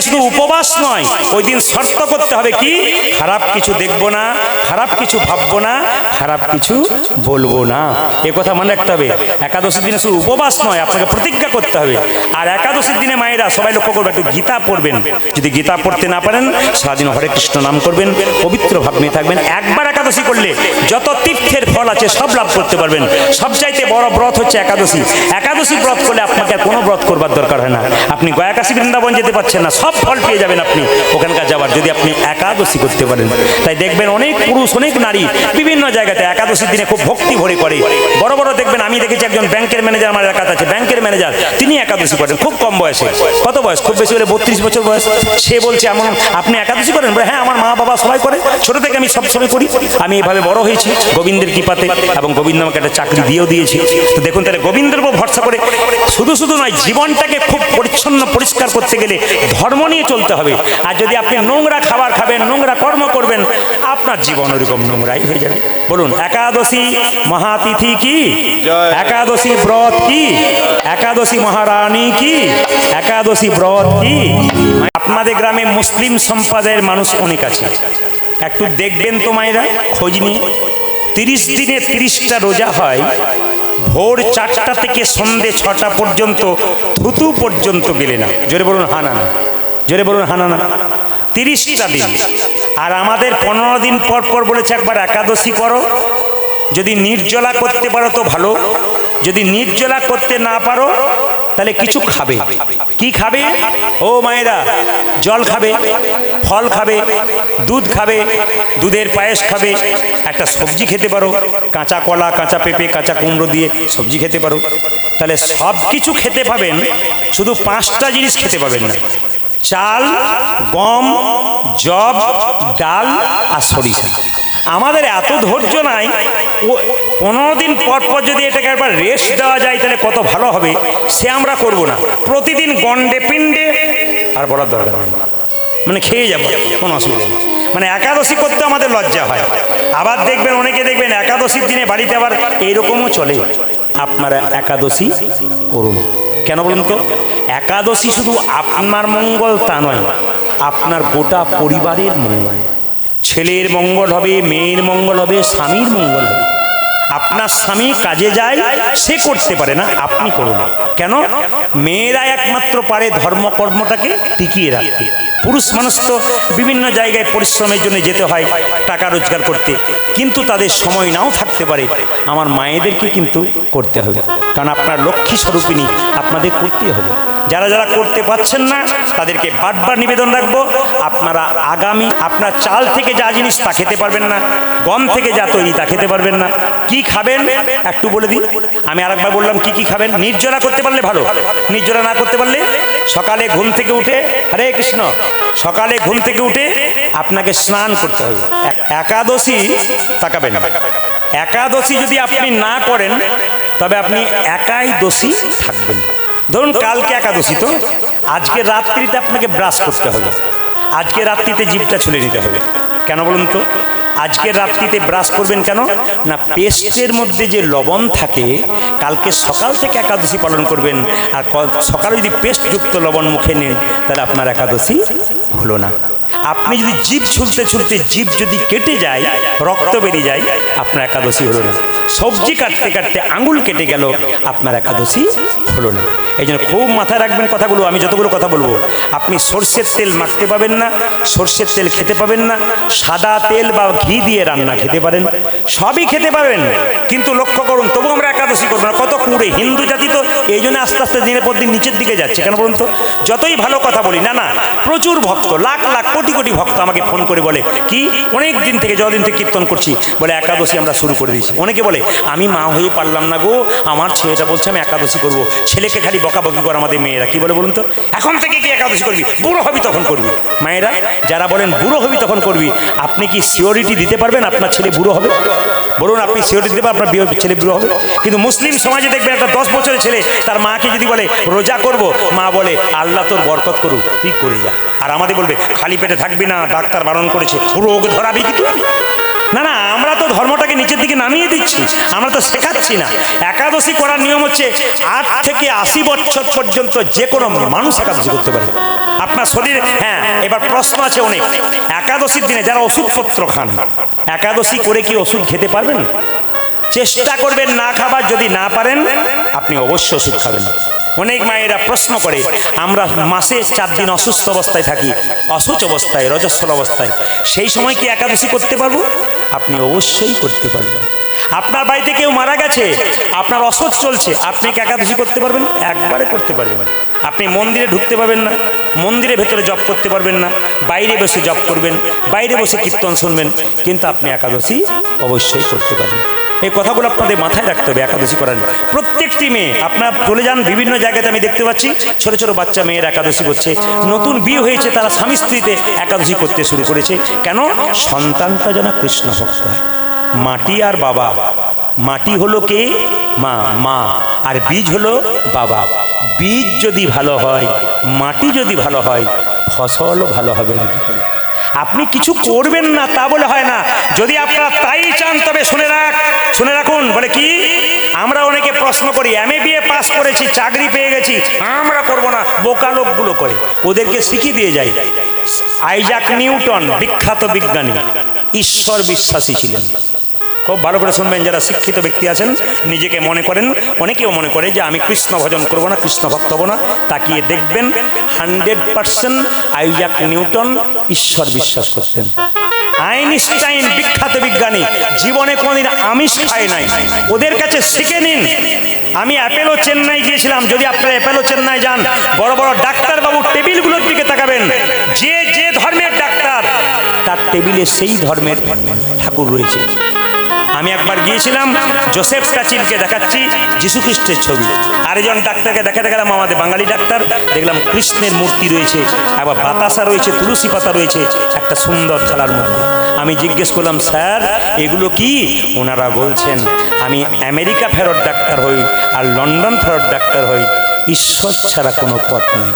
দিনে শুধু উপবাস নয়, ওই দিন শর্ত করতে হবে কি, খারাপ কিছু দেখবো না, খারাপ কিছু ভাববো না, খারাপ কিছু বলবো না। এ কথা মনে রাখতে হবে। একাদশীর দিনে শুধু উপবাস নয়, আপনাকে প্রতিজ্ঞা করতে হবে। আর একাদশীর দিনে মায়েরা সবাই লক্ষ্য করবে, একটু গীতা পড়বেন। যদি গীতা পড়তে না পারেন, সারাদিন হরে কৃষ্ণ নাম করবেন, পবিত্র ভাব নিয়ে থাকবেন। একবার একাদশী করলে যত তীর্থের ফল আছে সব লাভ করতে পারবেন। সবচাইতে বড় ব্রত হচ্ছে একাদশী। একাদশী ব্রত করলে আপনাকে আর কোনো ব্রত করবার দরকার হয় না। আপনি গয়া কাশী বৃন্দাবন যেতে পারছেন না, সব ফল পেয়ে যাবেন আপনি ওখানকার যাবার, যদি আপনি একাদশী করতে পারেন। তাই দেখবেন অনেক পুরুষ, অনেক নারী বিভিন্ন জায়গাতে একাদশীর দিনে খুব ভক্তি ভরে করে। বড় বড় দেখবেন, আমি দেখেছি একজন ব্যাংকের ম্যানেজার আমার এলাকাতে আছে, ব্যাংকের ম্যানেজার, তিনি একাদশী করেন খুব কম বয়সে। কত বয়স? খুব বেশি হলে 32 বছর বয়স। সে বলছে, এমন আপনি একাদশী করেন? বলে হ্যাঁ, আমার মা বাবা সবাই করে, ছোট থেকে আমি সবসময় করি। আমি এইভাবে বড় হয়েছি গোবিন্দের কৃপাতে, এবং গোবিন্দ আমাকে একটা চাকরি দিয়েও দিয়েছি। তো দেখুন, তাহলে গোবিন্দের উপর ভরসা করে শুধু শুধু নয়, জীবনটাকে খুব পরিচ্ছন্ন পরিষ্কার করতে গেলে ধর্ম নিয়ে চলতে হবে। আর যদি আপনি নোংরা খাবার খাবেন, নোংরা কর্ম করবেন, আপনার জীবন ওরকম নোংরাই হয়ে যাবে। বলুন, একাদশী মহাতিথি কি? একাদশী ব্রত কি? একাদশী মহারানী কি? একাদশী ব্রত কি? আপনাদের গ্রামে মুসলিম সম্প্রদায়ের মানুষ অনেক আছে, একটু দেখবেন তো মায়েরা, খোঁজ নিয়ে। 30 দিনে 30টা রোজা হয়। ভোর 4টা থেকে সন্ধে 6টা পর্যন্ত, থুতু পর্যন্ত গেলে না। জোরে বলুন হানা না, জোরে বলুন হানা না। 30টা দিন। আর আমাদের 15 দিন পর পর বলেছে একবার একাদশী করো। যদি নির্জলা করতে পারো তো ভালো, যদি নির্জলা করতে না পারো তাহলে কিছু খাবে। কি খাবে? ও মায়েরা, জল খাবে, ফল খাবে, দুধ খাবে, দুধের পায়েস খাবে, একটা সবজি খেতে পারো, কাঁচা কলা, কাঁচা পেঁপে, কাঁচা কুমড়ো দিয়ে সবজি খেতে পারো। তাহলে সব কিছু খেতে পাবেন, শুধু 5টা জিনিস খেতে পাবেন না: চাল, গম, জব, ডাল আর সরিষা। আমাদের এত ধৈর্য নাই। 15 দিন পর পর যদি এটাকে একবার রেস্ট দেওয়া যায় তাহলে কত ভালো হবে, সে আমরা করব না। প্রতিদিন গন্ডে পিণ্ডে আর বলার দরকার নেই, মানে খেয়ে যাবো, কোনো অসুবিধা নেই। মানে একাদশী করতে আমাদের লজ্জা হয়। আবার দেখবেন, অনেকে দেখবেন একাদশীর দিনে বাড়িতে আবার এইরকমও চলে, আপনারা একাদশী করুন। কেন বলুন তো? একাদশী শুধু আপনার মঙ্গল তা নয়, আপনার গোটা পরিবারের মঙ্গল। ছেলের মঙ্গল হবে, মেয়ের মঙ্গল হবে, স্বামীর মঙ্গল হবে। আপনার স্বামী কাজে যায়, সে করতে পারে না, আপনি করুন। কেন? মেয়েরা একমাত্র পারে ধর্মকর্মটাকে টিকিয়ে রাখতে। পুরুষ মানুষ তো বিভিন্ন জায়গায় পরিশ্রমের জন্য যেতে হয় টাকা রোজগার করতে, কিন্তু তাদের সময় নাও থাকতে পারে। আমার মায়েদেরকে কিন্তু করতে হবে, কারণ আপনার লক্ষ্মী স্বরূপিণী, আপনাদের করতেই হবে। যারা যারা করতে পারছেন না তাদেরকে বারবার নিবেদন রাখবো, আপনারা আগামী, আপনার চাল থেকে যা জিনিস তা খেতে পারবেন না, গম থেকে যা তৈরি তা খেতে পারবেন না। কি খাবেন একটু বলে দিন। আমি আরেকবার বললাম কি কি খাবেন। নির্জলা করতে পারলে ভালো, নির্জলা না করতে পারলে সকালে ঘুম থেকে উঠে, হরে কৃষ্ণ, সকালে ঘুম থেকে উঠে আপনাকে স্নান করতে হবে। একাদশী তাকাবেন, একাদশী যদি আপনি না করেন তবে আপনি একাই দোষী থাকবেন। ধরুন কালকে একাদশী, তো আজকে রাত্রিতে আপনাকে ব্রাশ করতে হবে, আজকে রাত্রিতে জিভটা ছুলে নিতে হবে। কেন বলুন তো? আজকের রাত্রিতে ব্রাশ করবেন কেন না? পেস্টের মধ্যে যে লবণ থাকে, কালকে সকাল থেকে একাদশী পালন করবেন, আর সকালে যদি পেস্টযুক্ত লবণ মুখে নেন তাহলে আপনার একাদশী হলো না। আপনি যদি জিভ ছুলতে ছুলতে জিভ যদি কেটে যায়, রক্ত বেরিয়ে যায়, আপনার একাদশী হলো না। সবজি কাটতে কাটতে আঙুল কেটে গেল, আপনার একাদশী হলো না। এই জন্য খুব মাথায় রাখবেন কথাগুলো। আমি যতগুলো কথা বলবো, আপনি সর্ষের তেল মাখতে পাবেন না, সর্ষের তেল খেতে পাবেন না, সাদা তেল বা ঘি দিয়ে রান্না খেতে পারেন, সবই খেতে পাবেন, কিন্তু লক্ষ্য করুন তবু আমরা একাদশী করবো না। কত কুড়ে হিন্দু জাতি তো এই জন্য আস্তে আস্তে দিনের পর দিন নিচের দিকে যাচ্ছে। কেন বলুন তো? যতই ভালো কথা বলি না, না, প্রচুর ভক্ত, লাখ লাখ কোটি কোটি ভক্ত আমাকে ফোন করে বলে কি, অনেক দিন থেকে, যতদিন থেকে কীর্তন করছি, বলে একাদশী আমরা শুরু করে দিয়েছি। অনেকে বলে আমি মা হয়ে পারলাম না গো, আমার ছেলেটা বলছে আমি একাদশী করবো। ছেলেকে খালি বকাবকি করে আমাদের মেয়েরা। কি বলে বলুন তো? এখন থেকে কি একাদশী করবি? বুড়ো হবি তখন করবি। মায়েরা যারা বলেন বুড়ো হবি তখন করবি, আপনি কি সিওরিটি দিতে পারবেন আপনার ছেলে বুড়ো হবে? বলুন, আপনি সিওরিটি দিতে পারবেন আপনার ছেলে বুড়ো হবে? কিন্তু মুসলিম সমাজে দেখবেন একটা 10 বছরের ছেলে তার মাকে যদি বলে রোজা করব, মা বলে আল্লাহ তোর বরকত করুক, তুই করে যা। আর আমাদের বলবে খালি পেটে থাকবি না, ডাক্তার বারণ করেছে, রোগ ধরাবি কি তুই? না না, আমরা তো ধর্মটাকে নিচের দিকে নামিয়ে দিচ্ছি, আমরা তো শেখাচ্ছি না। একাদশী করার নিয়ম হচ্ছে 8 থেকে 80 বছর পর্যন্ত যে কোনো মানুষ একাদশী করতে পারে। আপনার শরীরে, হ্যাঁ, এবার প্রশ্ন আছে অনেক, একাদশীর দিনে যারা ওষুধপত্র খান, একাদশী করে কি ওষুধ খেতে পারবেন? চেষ্টা করবেন না খাবার, যদি না পারেন আপনি অবশ্যই ওষুধ খাবেন। অনেক মায়েরা প্রশ্ন করে, আমরা মাসে 4 দিন অসুস্থ অবস্থায় থাকি, অসুচ অবস্থায়, রজস্বল অবস্থায়, সেই সময় কি একাদশী করতে পারবো? আপনি অবশ্যই করতে পারবেন। আপনার বাড়িতে কেউ মারা গেছে, আপনার অসুচ চলছে, আপনি কি একাদশী করতে পারবেন? একবারে করতে পারবেন। আপনি মন্দিরে ঢুকতে পারবেন না, মন্দিরের ভেতরে জপ করতে পারবেন না, বাইরে বসে জপ করবেন, বাইরে বসে কীর্তন শুনবেন, কিন্তু আপনি একাদশী অবশ্যই করতে পারবেন। এই কথাগুলো আপনাদের মাথায় রাখতে হবে একাদশী করার। প্রত্যেকটি মেয়ে, আপনার চলে যান বিভিন্ন জায়গাতে, আমি দেখতে পাচ্ছি ছোট ছোট বাচ্চা মেয়েরা একাদশী করছে, নতুন বিয়ে হয়েছে, তারা স্বামী স্ত্রীতে একাদশী করতে শুরু করেছে। কেন? সন্তানটা যেন কৃষ্ণ ভক্ত হয়। মাটি আর বাবা, মাটি হলো কে? মা, মা, আর বীজ হলো বাবা। বীজ যদি ভালো হয়, মাটি যদি ভালো হয়, ফসলও ভালো হবে না। আপনি কিছু করবেন না তা বলে হয় না। যদি আপনারা তাই চান তবে শুনে রাখুন। বলে কি? আমরা অনেকে প্রশ্ন করি, MA পাস করেছি, চাকরি পেয়ে গেছি, আমরা করব না। বোকা লোকগুলো করে, ওদেরকে শিখিয়ে দিয়ে যায়। আইজাক নিউটন বিখ্যাত বিজ্ঞানী, ঈশ্বর বিশ্বাসী ছিলেন। খুব ভালো করে শুনবেন, যারা শিক্ষিত ব্যক্তি আছেন, নিজেকে মনে করেন, অনেকেও মনে করে যে আমি কৃষ্ণ ভজন করবো না, কৃষ্ণ ভক্ত হবো না, তাকিয়ে দেখবেন 100% আইজাক নিউটন ঈশ্বর বিশ্বাস করতেন। আইনস্টাইন বিখ্যাত বিজ্ঞানী, জীবনে কোনোদিন আমিষ খায় নাই। ওদের কাছে শিখে নিন। আমি অ্যাপেলো চেন্নাই গিয়েছিলাম, যদি আপনারা অ্যাপেলো চেন্নাই যান, বড় বড় ডাক্তারবাবু টেবিলগুলোর দিকে তাকাবেন, যে যে ধর্মের ডাক্তার, তার টেবিলে সেই ধর্মের ঠাকুর রয়েছে। আমি একবার গিয়েছিলাম, জোসেফ স্ট্যাচিলকে দেখাচ্ছি যীশু খ্রিস্টের ছবি, আরেকজন ডাক্তারকে দেখাতে গেলাম, আমাদের বাঙালি ডাক্তার, দেখলাম কৃষ্ণের মূর্তি রয়েছে, আবার বাতাসা রয়েছে, তুলসী পাতা রয়েছে একটা সুন্দর থালার মধ্যে। আমি জিজ্ঞেস করলাম, স্যার এগুলো কি? ওনারা বলছেন, আমি আমেরিকা ফেরত ডাক্তার হই আর লন্ডন ফেরত ডাক্তার হই, ঈশ্বর ছাড়া কোনো পথ নেই।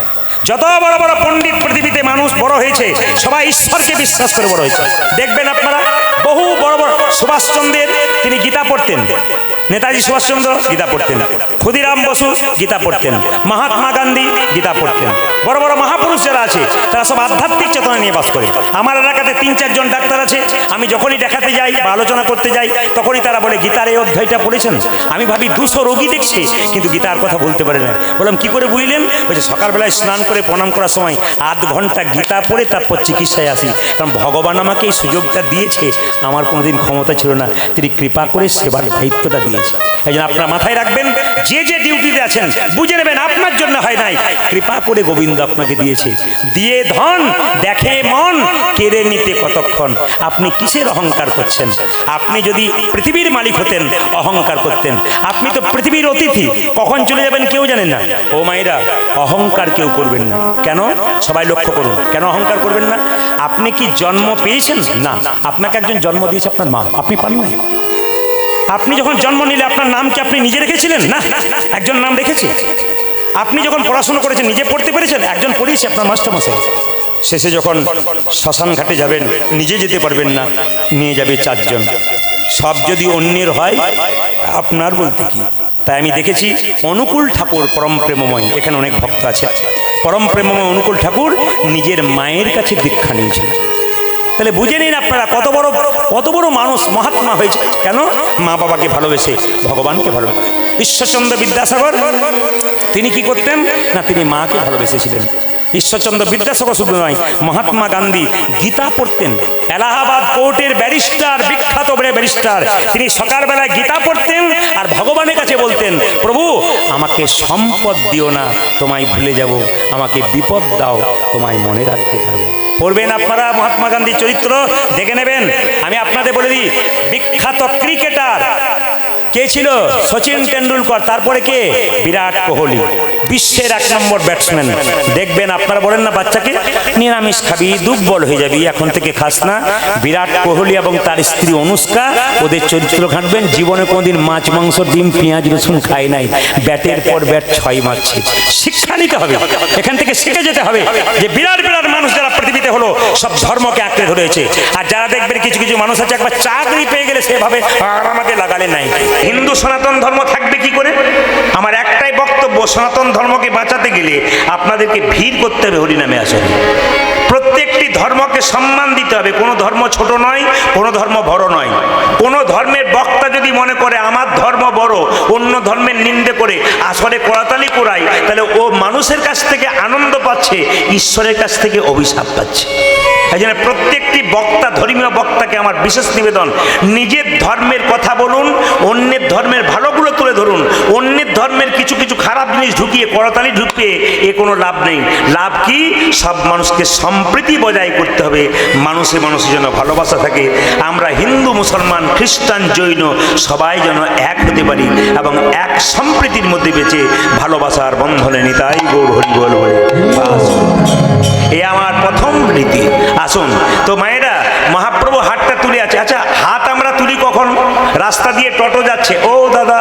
যত বড় বড় পণ্ডিত পৃথিবীতে মানুষ বড় হয়েছে, সবাই ঈশ্বরকে বিশ্বাস করে বড় হয়েছে। দেখবেন আপনারা, বহু বড় বড়, সুভাষচন্দ্রের, তিনি গীতা পড়তেন, নেতাজি সুভাষচন্দ্র গীতা পড়তেন, ক্ষুদিরাম বসু গীতা পড়তেন, মহাত্মা গান্ধী গীতা পড়তেন। বড় বড় মহাপুরুষ যারা আছে, তারা সব আধ্যাত্মিক চেতনা নিয়ে বাস করে। আমার এলাকাতে 3-4 জন ডাক্তার আছে, আমি যখনই দেখাতে যাই বা আলোচনা করতে যাই, তখনই তারা বলে, গীতার এই অধ্যায়টা পড়েছেন? আমি ভাবি 200 রোগী দেখছি, কিন্তু গীতার কথা বলতে পারে না। বললাম, কি করে বুঝলেন? বলছে, সকালবেলায় স্নান করে প্রণাম করার সময় আধ ঘন্টা গীতা পড়ে তারপর চিকিৎসায় আসি। কারণ ভগবান আমাকে এই সুযোগটা দিয়েছে, আমার কোনোদিন ক্ষমতা ছিল না, তিনি কৃপা করে সেবার দায়িত্বটা দিয়েছে। এই জন্য আপনারা মাথায় রাখবেন, যে যে ডিউটিতে আছেন বুঝে নেবেন আপনার জন্য হয় নাই, কৃপা করে গোবিন্দ আপনাকে দিয়েছে। দিয়ে ধন দেখে মন, কেড়ে নিতে কতক্ষণ। আপনি কিসের অহংকার করছেন? আপনি যদি পৃথিবীর মালিক হতেন, অহংকার করতেন। আপনি তো পৃথিবীর অতিথি, কখন চলে যাবেন কেউ জানেন না। ও মায়েরা, অহংকার কেউ করবেন না। কেন? সবাই লক্ষ্য করুন, কেন অহংকার করবেন না? আপনি কি জন্ম পেয়েছেন? না, আপনাকে একজন জন্ম দিয়েছে, আপনার মা, আপনি পান না। আপনি যখন জন্ম নিলে আপনার নাম কি আপনি নিজে রেখেছিলেন? না, একজন নাম রেখেছে। আপনি যখন পড়াশোনা করেছেন, নিজে পড়তে পেরেছেন? একজন পড়িয়েছে, আপনার মাস্টারমশাই। শেষে যখন শ্মশান ঘাটে যাবেন, নিজে যেতে পারবেন না, নিয়ে যাবে 4 জন। সব যদি অন্যের হয়, আপনার বলতে কি? তাই আমি দেখেছি অনুকূল ঠাকুর পরম প্রেমময়, এখানে অনেক ভক্ত আছে, পরম প্রেমময় অনুকূল ঠাকুর নিজের মায়ের কাছে দীক্ষা নিয়েছিল। তাহলে বুঝে নিন আপনারা কত বড় মানুষ, মহাত্মা হয়েছে। কেন? মা বাবাকে ভালোবেসে, ভগবানকে ভালোবেসে। ঈশ্বরচন্দ্র বিদ্যাসাগর তিনি কি করতেন না, তিনি মাকে ভালোবেসেছিলেন। ঈশ্বরচন্দ্র বিদ্যাসাগর শুধু নয়, মহাত্মা গান্ধী গীতা পড়তেন। এলাহাবাদ কোর্টের ব্যারিস্টার, বিখ্যাত ব্যারিস্টার, তিনি সকালবেলায় গীতা পড়তেন আর ভগবানের কাছে বলতেন, প্রভু আমাকে সম্পদ দিও না, তোমায় ভুলে যাব, আমাকে বিপদ দাও, তোমায় মনে রাখতে পারবো। পড়বেন আপনারা মহাত্মা গান্ধীর চরিত্র, দেখে নেবেন। আমি আপনাদের বলে দিই, বিখ্যাত ক্রিকেটার কে ছিল? সচিন টেন্ডুলকর। তারপরে কে? বিরাট কোহলি, বিশ্বের 1 নম্বর ব্যাটসম্যান। দেখবেন আপনারা বলেন না বাচ্চাকে, নিরামিষ খাবি, দুর্বল হয়ে যাবি, এখন থেকে খাস না। বিরাট কোহলি এবং তার স্ত্রী অনুষ্কা, ওদের চরিত্র ঘাঁটবেন, জীবনে কোনোদিন মাছ, মাংস, ডিম, পেঁয়াজ, রসুন খায় নাই, ব্যাটের পর ব্যাট 6 মারছে। শিক্ষা নিতে হবে, এখান থেকে শিখে যেতে হবে যে বিরাট বিরাট মানুষ যারা পৃথিবীতে হলো, সব ধর্মকে আঁকড়ে ধরেছে। আর যারা দেখবেন কিছু কিছু মানুষ আছে একবার চাকরি পেয়ে গেলে সেভাবে আমাকে লাগালে নাই। হিন্দু সনাতন ধর্ম থাকবে কি করে? আমার একটাই বক্তব্য, সনাতন ধর্মকে বাঁচাতে গেলে আপনাদেরকে ভিড় করতে হবে হরিনামে আসলে। প্রত্যেকটি ধর্মকে সম্মান দিতে হবে। কোনো ধর্ম ছোট নয়, কোনো ধর্ম বড় নয়। কোনো ধর্মের বক্তা যদি মনে করে আমার ধর্ম বড়, অন্য ধর্মের নিন্দে করে আসরে করাতালি করায়, তাহলে ও মানুষের কাছ থেকে আনন্দ পাচ্ছে, ঈশ্বরের কাছ থেকে অভিশাপ পাচ্ছে। এই জন্য প্রত্যেকটি বক্তা, ধর্মীয় বক্তাকে আমার বিশেষ নিবেদন, নিজের ধর্মের কথা বলুন, অন্যের ধর্মের ভালোগুলো তুলে ধরুন। অন্যের ধর্মের কিছু কিছু খারাপ জিনিস ঢুকিয়ে, করতালি ঢুকিয়ে এ কোনো লাভ নেই। লাভ কি? সব মানুষকে সম্প্রীতি বজায় করতে হবে, মানুষে মানুষের জন্য ভালোবাসা থাকে। আমরা হিন্দু, মুসলমান, খ্রিস্টান, জৈন সবাই যেন এক হতে পারি এবং এক সম্প্রীতির মধ্যে বেঁচে ভালোবাসার বন্ধনে নিতাই গৌর হরি বল বলে বাস। এ আমার প্রথম রীতি। আসুন তো মায়েরা, মহাপ্রভু হাতটা তুলে আছে। আচ্ছা, হাত আমরা তুলি কখন? রাস্তা দিয়ে টোটো যাচ্ছে, ও দাদা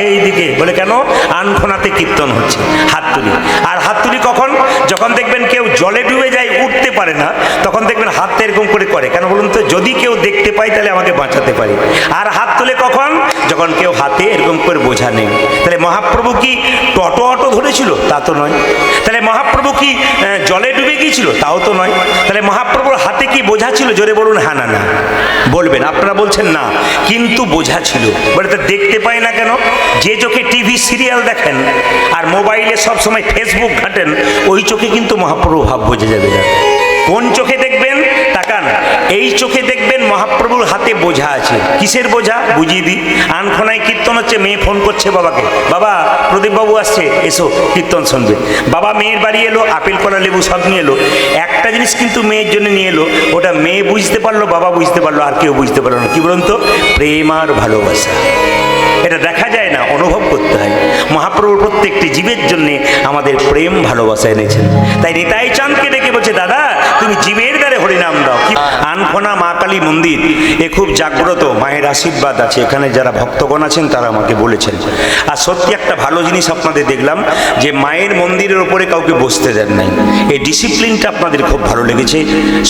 এই দিকে, বলে কেন? আনখোনাতে কীর্তন হচ্ছে, হাত তুলি। আর হাত তুলি কখন? যখন দেখবেন কেউ জলে ডুবে যায়, উঠতে পারে না, তখন দেখবেন হাতটা এরকম করে করে, কেন বলুন তো? যদি কেউ দেখতে পায় তাহলে আমাকে বাঁচাতে পারে। আর হাত তুলে কখন? যখন কেউ হাতে এরকম করে বোঝা নেই। তাহলে মহাপ্রভু কি টোটো অটো ধরেছিল? তা তো নয়। তাহলে মহাপ্রভু কি জলে ডুবে গিয়েছিল? তাও তো নয়। তাহলে মহাপ্রভুর হাতে কি বোঝা ছিল? জোরে বলুন হ্যাঁ না না। বলবেন, আপনারা বলছেন না, কিন্তু বোঝা ছিল। বলে তো দেখতে পায় না কেন? যে চোখে টিভি সিরিয়াল দেখেন আর মোবাইলে সবসময় ফেসবুক ঘাটেন, ওই চোখে কিন্তু মহাপ্রভু ভাব বোঝা যাবে না। কোন চোখে দেখবেন? তাকান, এই চোখে দেখবেন মহাপ্রভুর হাতে বোঝা আছে। কিসের বোঝা? বুঝিয়ে দিই। আনখোনায় কীর্তন হচ্ছে, মেয়ে ফোন করছে বাবাকে, বাবা প্রদীপবাবু আসছে, এসো কীর্তন শুনবে। বাবা মেয়ের বাড়ি এলো, আপেল কলা লেবু সব নিয়ে এলো। একটা জিনিস কিন্তু মেয়ের জন্য নিয়ে এলো, ওটা মেয়ে বুঝতে পারলো, বাবা বুঝতে পারলো, আর কেউ বুঝতে পারলো না। কি বলুন তো? প্রেম আর ভালোবাসা। এটা দেখা যায় না, অনুভব করতে হয়। মহাপ্রভুর প্রত্যেকটি জীবের জন্যে আমাদের প্রেম ভালোবাসা এনেছেন। তাই নিতাই চাঁদকে ডেকে বলছে, দাদা তুমি জীবের দ্বারে হরিনাম দাও। কি আনখোনা মা কালী মন্দির, এ খুব জাগ্রত, মায়ের আশীর্বাদ আছে। এখানে যারা ভক্তগণ আছেন তারা আমাকে বলেছেন। আর সত্যি একটা ভালো জিনিস আপনাদের দেখলাম, যে মায়ের মন্দিরের ওপরে কাউকে বসতে দেন নাই। এই ডিসিপ্লিনটা আপনাদের খুব ভালো লেগেছে।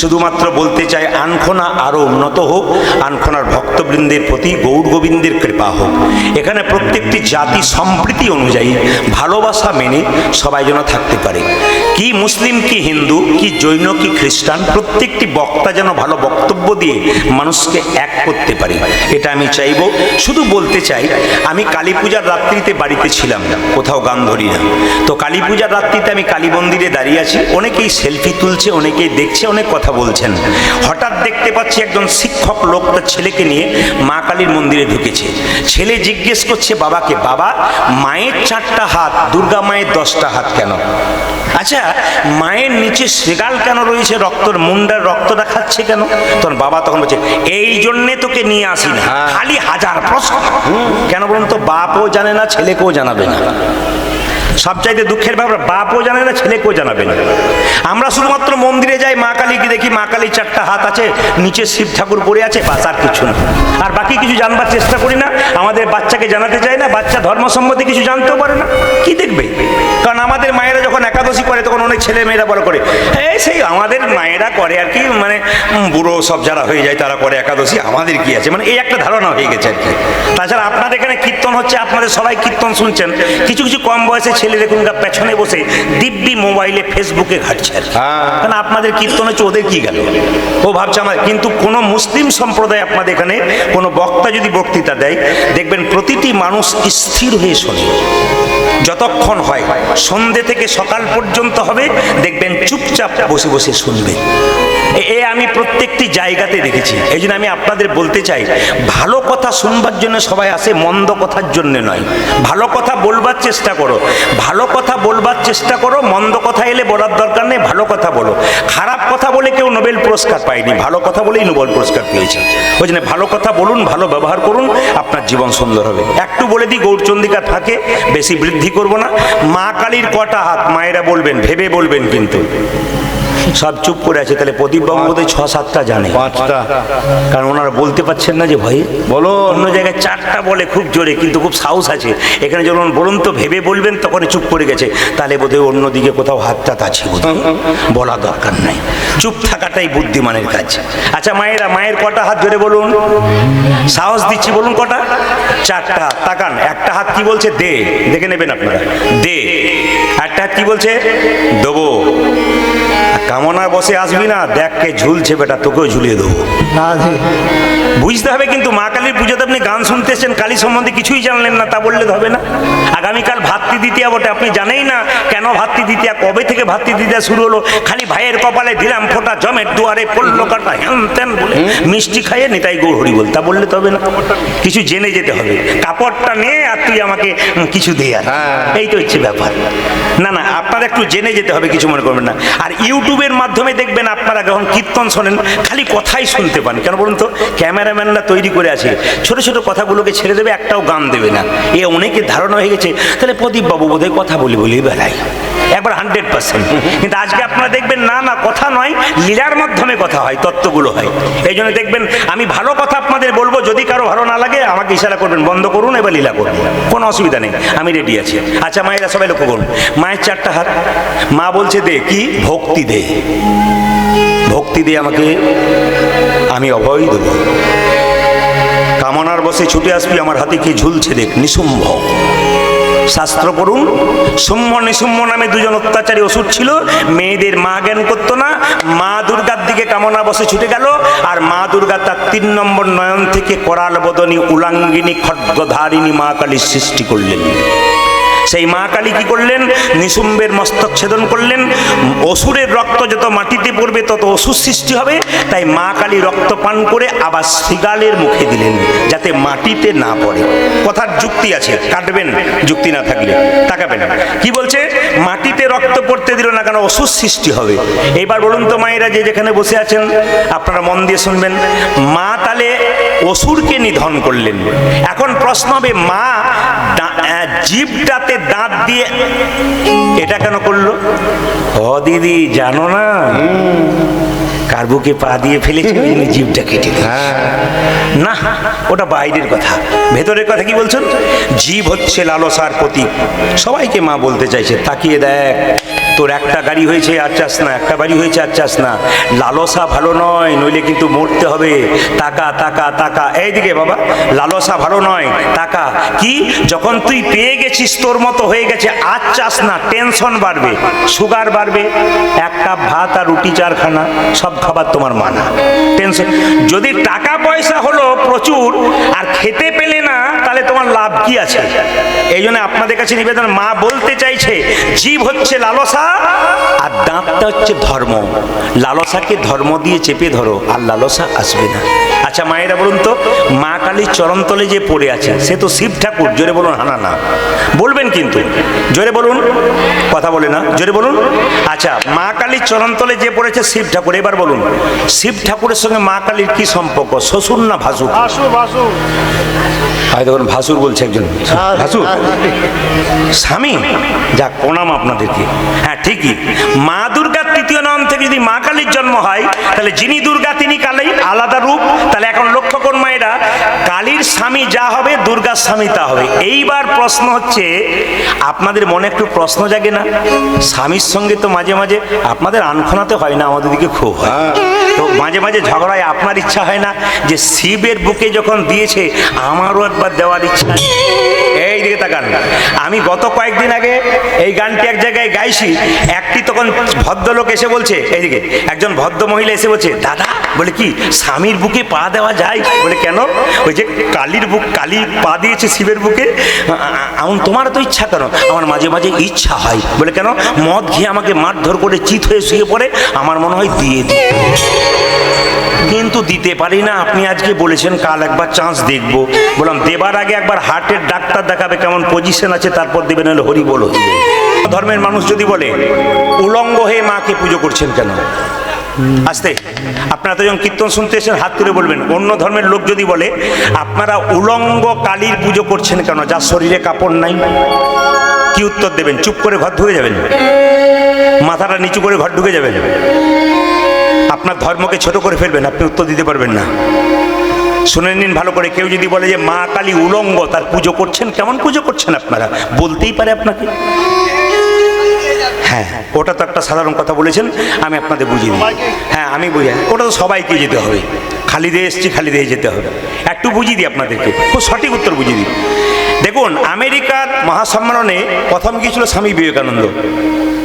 শুধুমাত্র বলতে চাই, আনখোনা আরও উন্নত হোক, আনখোনার ভক্তবৃন্দের প্রতি গৌর গোবিন্দের কৃপা হোক। এখানে প্রত্যেকটি জাতি সম্প্রীতি অনুযায়ী ভালোবাসা মেনে সবাই যেন থাকতে পারে। কি মুসলিম, কি হিন্দু, কি জৈন, কি খ্রিস্টান, প্রত্যেকটি বক্তা যেন ভালো বক্তব্য দিয়ে মানুষকে এক করতে পারে, এটা আমি চাইব। শুধু বলতে চাই, আমি কালী পূজার রাত্রিতে বাড়িতে ছিলাম না, কোথাও গান ধরি না। তো কালী পূজার রাত্রিতে আমি কালী মন্দিরে দাঁড়িয়ে আছি, অনেকেই সেলফি তুলছে, অনেকেই দেখছে, অনেক কথা বলছেন। হঠাৎ দেখতে পাচ্ছি একজন শিক্ষক লোক তার ছেলেকে নিয়ে মা কালীর মন্দিরে ঢুকেছে। ছেলে জিজ্ঞেস করছে বাবাকে, বাবা মায়ের 4টা হাত, দুর্গা মায়ের 10টা হাত কেন? আচ্ছা, মায়ের নিচে সেগাল কেন রয়েছে? রক্তর মুন্ডার রক্তটা খাচ্ছে কেন? তখন বাবা তখন বলছে, এই জন্যে তোকে নিয়ে আসি না। খালি হাজার প্রশ্ন। কেন বলুন তো? বাপও জানে না, ছেলেকেও জানাবে না। সবচাইতে দুঃখের ব্যাপার, বাপও জানে না, ছেলেকেও জানাবে না। আমরা শুধুমাত্র মন্দিরে যাই, মা কালীকে দেখি, মা কালীর 4টা হাত আছে, নিচে শিব ঠাকুর পড়ে আছে, বাস, আর কিছু না। আর বাকি কিছু জানবার চেষ্টা করি না। আমাদের বাচ্চাকে জানাতে চাই না, বাচ্চা ধর্ম সম্বন্ধে কিছু জানতেও পারে না। কি দেখবে? কারণ আমাদের মায়েরা যখন একাদশী করে, তখন অনেক ছেলে মেয়েরা বড় করে, এই সেই আমাদের মায়েরা করে আর কি, মানে বুড়ো সব যারা হয়ে যায় তারা করে একাদশী, আমাদের কি আছে, মানে এই একটা ধারণা হয়ে গেছে আর কি। তাছাড়া আপনাদের এখানে কীর্তন হচ্ছে, আপনাদের সবাই কীর্তন শুনছেন, কিছু কিছু কম বয়সে ছেলে দেখুন পেছনে বসে দিব্যি মোবাইলে ফেসবুকে ঘাটছে। কারণ আপনাদের কীর্তন হচ্ছে, ওদের কি গেল? ও ভাবছে আমার। কিন্তু কোনো মুসলিম সম্প্রদায় আপনাদের এখানে কোনো বক্তা যদি বক্তৃতা দেয়, দেখবেন প্রতিটি মানুষ স্থির হয়ে শোনে। যতক্ষণ হয়, সন্ধ্যে থেকে সকাল পর্যন্ত হবে, দেখবেন চুপচাপ বসে বসে শুনবে। এ আমি প্রত্যেকটি জায়গাতে দেখেছি। এই জন্য আমি আপনাদের বলতে চাই, ভালো কথা শুনবার জন্য সবাই আসে, মন্দ কথার জন্য নয়। ভালো কথা বলবার চেষ্টা করো, ভালো কথা বলবার চেষ্টা করো। মন্দ কথা এলে বলার দরকার নেই, ভালো কথা বলো। খারাপ কথা বলে কেউ নোবেল পুরস্কার পায়নি, ভালো কথা বলেই নোবেল পুরস্কার পেয়েছে। ওই জন্য ভালো কথা বলুন, ভালো ব্যবহার করুন, আপনার জীবন সুন্দর হবে। একটু বলে দিই, গৌরচন্দ্রিকা থাকে, বেশি বৃদ্ধি করব না। মা কালীর 'কটা হাত? মায়েরা বলবেন, ভেবে বলবেন কিন্তু। সব চুপ করে আছে। তাহলে প্রদীপবাবু বোধহয় 6-7টা জানে, 5টা। কারণ ওনারা বলতে পারছেন না যে ভয়ে। বলো। অন্য জায়গায় 4টা বলে খুব জোরে, কিন্তু খুব সাহস আছে। এখানে যখন বলুন তো ভেবে বলবেন, তখন চুপ করে গেছে। তাহলে বোধহয় অন্যদিকে কোথাও হাতটা আছে, বোধহয় বলা দরকার নাই, চুপ থাকাটাই বুদ্ধিমানের কাজ। আচ্ছা মায়েরা, মায়ের কটা হাত ধরে বলুন, সাহস দিচ্ছি বলুন কটা? 4টা। তাকান, একটা হাত কি বলছে? দে। দেখে নেবেন আপনারা, দে। একটা হাত কি বলছে? দেবো। কামনা বসে আসবি না, দেখ কে ঝুলছে বেটা, তোকেও ঝুলিয়ে দেবো। বুঝতে হবে কিন্তু মা কালীর পুজোতে আপনি গান শুনতে এসেছেন, কালী সম্বন্ধে কিছুই জানলেন না, তা বললে হবে না। আগামীকাল ভাতৃ দ্বিতীয়া বটে, আপনি জানেই না কেন ভাতৃ দ্বিতীয়া, কবে থেকে ভাতৃ দ্বিতীয়া শুরু হলো। খালি ভাইয়ের কপালে দিলাম ফোঁটা, জমের দুয়ারে পড়লো কাটা, হ্যান ত্যান বলে মিষ্টি খাইয়ে নিতাই গৌর হরি বল, তা বললে তবে না। কিছু জেনে যেতে হবে, কাপড়টা নে আর তুই আমাকে কিছু দে, আর এই তো হচ্ছে ব্যাপার। না না, আপনারা একটু জেনে যেতে হবে, কিছু মনে করবেন না। আর ইউটিউবের মাধ্যমে দেখবেন আপনারা যখন কীর্তন শোনেন, খালি কথাই শুনতে পান। কেন বলুন তো? ক্যামেরাম্যানরা তৈরি করে আছে, ছোট ছোট কথাগুলোকে ছেড়ে দেবে, একটাও গান দেবে না। এ অনেকের ধারণা হয়ে গেছে তাহলে প্রদীপবাবু বোধহয় কথা বলি বেড়াই, একবার 100%। কিন্তু আজকে আপনারা দেখবেন না না, কথা নয়, লীলার মাধ্যমে কথা হয়, তত্ত্বগুলো হয়। এই জন্য দেখবেন আমি ভালো কথা আপনাদের বলবো, যদি কারো ভালো না লাগে আমাকে ইশারা করবেন, বন্ধ করুন, এবার লীলা করুন, কোনো অসুবিধা নেই, আমি রেডি আছি। আচ্ছা মায়েরা সবাই লক্ষ্য করুন, মায়ের 4টা হাত। মা বলছে দে, কি? ভক্তি দে, ভক্তি দে আমাকে, আমি অভয় দেব। কামনার বসে ছুটে আসবি, আমার হাতে কি ঝুলছে দেখ, নিশুম্ভ। শাস্ত্র পড়ুন, শুম্ভ নিশুম্ভ নামে 2জন অত্যাচারী অসুর ছিল। মেয়েদের মা জ্ঞান করতো না, মা দুর্গার দিকে কামনা বসে ছুটে গেল, আর মা দুর্গা তার 3 নম্বর নয়ন থেকে করাল বদনী উলাঙ্গিনী খड्गধারিণী মা কালীর সৃষ্টি করলেন। সেই মা কালী কি করলেন? নিশুম্বের মস্তক ছেদন করলেন। অসুরের রক্ত যত মাটিতে পড়বে তত অসুর সৃষ্টি হবে, তাই মা কালী রক্ত পান করে আবার শৃগালের মুখে দিলেন, যাতে মাটিতে না পড়ে। কথার যুক্তি আছে, কাটবেন যুক্তি না থাকলে, তাকাবেন। কি বলছে? মাটিতে রক্ত পড়তে দিল না, কেন? অসুর সৃষ্টি হবে। এবার বলুন তো মায়েরা, যে যেখানে বসে আছেন আপনারা মন দিয়ে শুনবেন, মা তাহলে অসুরকে নিধন করলেন। এখন প্রশ্ন হবে, মা জীবটাতে দাঁত দিয়ে এটা কেন করলো? ও দিদি জানো না, কার বুকে পা দিয়ে ফেলেছে, জীবটা কেটে না, ওটা বাইরের কথা। ভেতরের কথা কি বলছেন? জীব হচ্ছে লালসার প্রতীক। সবাইকে মা বলতে চাইছে, তাকিয়ে দেখ, তোর একটা গাড়ি হয়েছে আর চাস না, একটা বাড়ি হয়েছে আর চাস না। লালসা ভালো নয়, নইলে কিন্তু মরতে হবে। তাকা তাকা তাকা, এইদিকে বাবা, লালসা ভালো নয়, তাকা। কি? যখন তুই পেয়ে গেছিস, তোর মতো হয়ে গেছে, আর চাস না, টেনশন বাড়বে, সুগার বাড়বে, 1 কাপ ভাত আর রুটি 4 খানা, সব খাবার তোমার মানা, টেনশন। যদি টাকা পয়সা হলো প্রচুর আর খেতে পেলে না, তাহলে তোমার লাভ কি আছে? এই জন্য আপনাদের কাছে নিবেদন, মা বলতে চাইছে জীব হচ্ছে লালসা আর দাঁতটা হচ্ছে ধর্ম। লালসাকে ধর্ম দিয়ে চেপে ধরো, আর লালসা আসবে না। আচ্ছা মায়েরা বলুন তো, মা কালীর চরণতলে যে পড়ে আছে, সে তো শিব ঠাকুর। জোরে বলুন, হানা না বলবেন কিন্তু, জোরে বলুন, কথা বলে না, জোরে বলুন। আচ্ছা, মা কালীর চরণতলে যে পড়েছে শিব ঠাকুর। এবার বলুন, শিব ঠাকুরের সঙ্গে মা কালীর কি সম্পর্ক? শ্বশুর না ভাসুর? দেখুন, ভাসুর বলছে একজন, ভাসুর স্বামী। যাক, প্রণাম আপনাদেরকে। হ্যাঁ ঠিকই, মা দুর্গার 3য় নাম থেকে যদি মা কালীর জন্ম হয়, তাহলে যিনি দুর্গা তিনি কালী, আলাদা রূপ। তাহলে এখন লক্ষ্য করুন মায়েরা, কালীর স্বামী যা হবে, দুর্গার স্বামী তা হবে। এইবার প্রশ্ন হচ্ছে, আপনাদের মনে একটু প্রশ্ন জাগে না? স্বামীর সঙ্গে তো মাঝে মাঝে আপনাদের আনখনাতে হয় না, আমাদের দিকে খুব হয়। তো মাঝে মাঝে ঝগড়ায় আপনার ইচ্ছা হয় না যে শিবের বুকে যখন দিয়েছে, আমারও একবার দেওয়ার ইচ্ছা? এই দিকে তাকান, আমি গত কয়েকদিন আগে এই গানটি এক জায়গায় গাইছি। একটি তখন ভদ্রলোক এসে বলছে, এইদিকে একজন ভদ্র মহিলা এসে বলছে, দাদা, বলে কি স্বামীর বুকে পা দেওয়া যায়? বলে কেন? ওই যে কালীর বুক, কালী পা দিয়েছে শিবের বুকে, তোমারও তো ইচ্ছা কেন? আমার মাঝে মাঝে ইচ্ছা হয়। বলে কেন? মদ খেয়ে আমাকে মারধর করে চিত হয়ে শুয়ে পড়ে, আমার মনে হয় দিয়ে দিই, কিন্তু দিতে পারি না। আপনি আজকে বলেছেন, কাল একবার চান্স দেখব। বললাম, দেবার আগে একবার হার্টের ডাক্তার দেখাবে, কেমন পজিশন আছে, তারপর দেবেন, হলে হরি বল। ধর্মের মানুষ যদি বলে, উলঙ্গ হয়ে মাকে পুজো করছেন কেন? আস্তে, আপনারা তো যখন কীর্তন শুনতে এসেছেন হাত তুলে বলবেন। অন্য ধর্মের লোক যদি বলে আপনারা উলঙ্গ কালীর পুজো করছেন কেন, যার শরীরে কাপড় নাই, কি উত্তর দেবেন? চুপ করে ঘর ঢুকে যাবেন, মাথাটা নিচু করে ঘর ঢুকে যাবেন, আপনার ধর্মকে ছোট করে ফেলবেন, আপনি উত্তর দিতে পারবেন না। শুনে নিন ভালো করে, কেউ যদি বলে যে মা কালী উলঙ্গ, তার পুজো করছেন, কেমন পুজো করছেন আপনারা, বলতেই পারে আপনাকে। হ্যাঁ, ওটা তো একটা সাধারণ কথা বলেছেন, আমি আপনাদের বুঝিয়ে দিই। হ্যাঁ, আমি বুঝাই, ওটা তো সবাইকে যেতে হবে, খালি দিয়ে এসছি খালি দিয়ে যেতে হবে। একটু বুঝিয়ে দিই আপনাদেরকে, খুব সঠিক উত্তর বুঝিয়ে দিই। দেখুন, আমেরিকার মহাসম্মেলনে প্রথম গিয়েছিল স্বামী বিবেকানন্দ,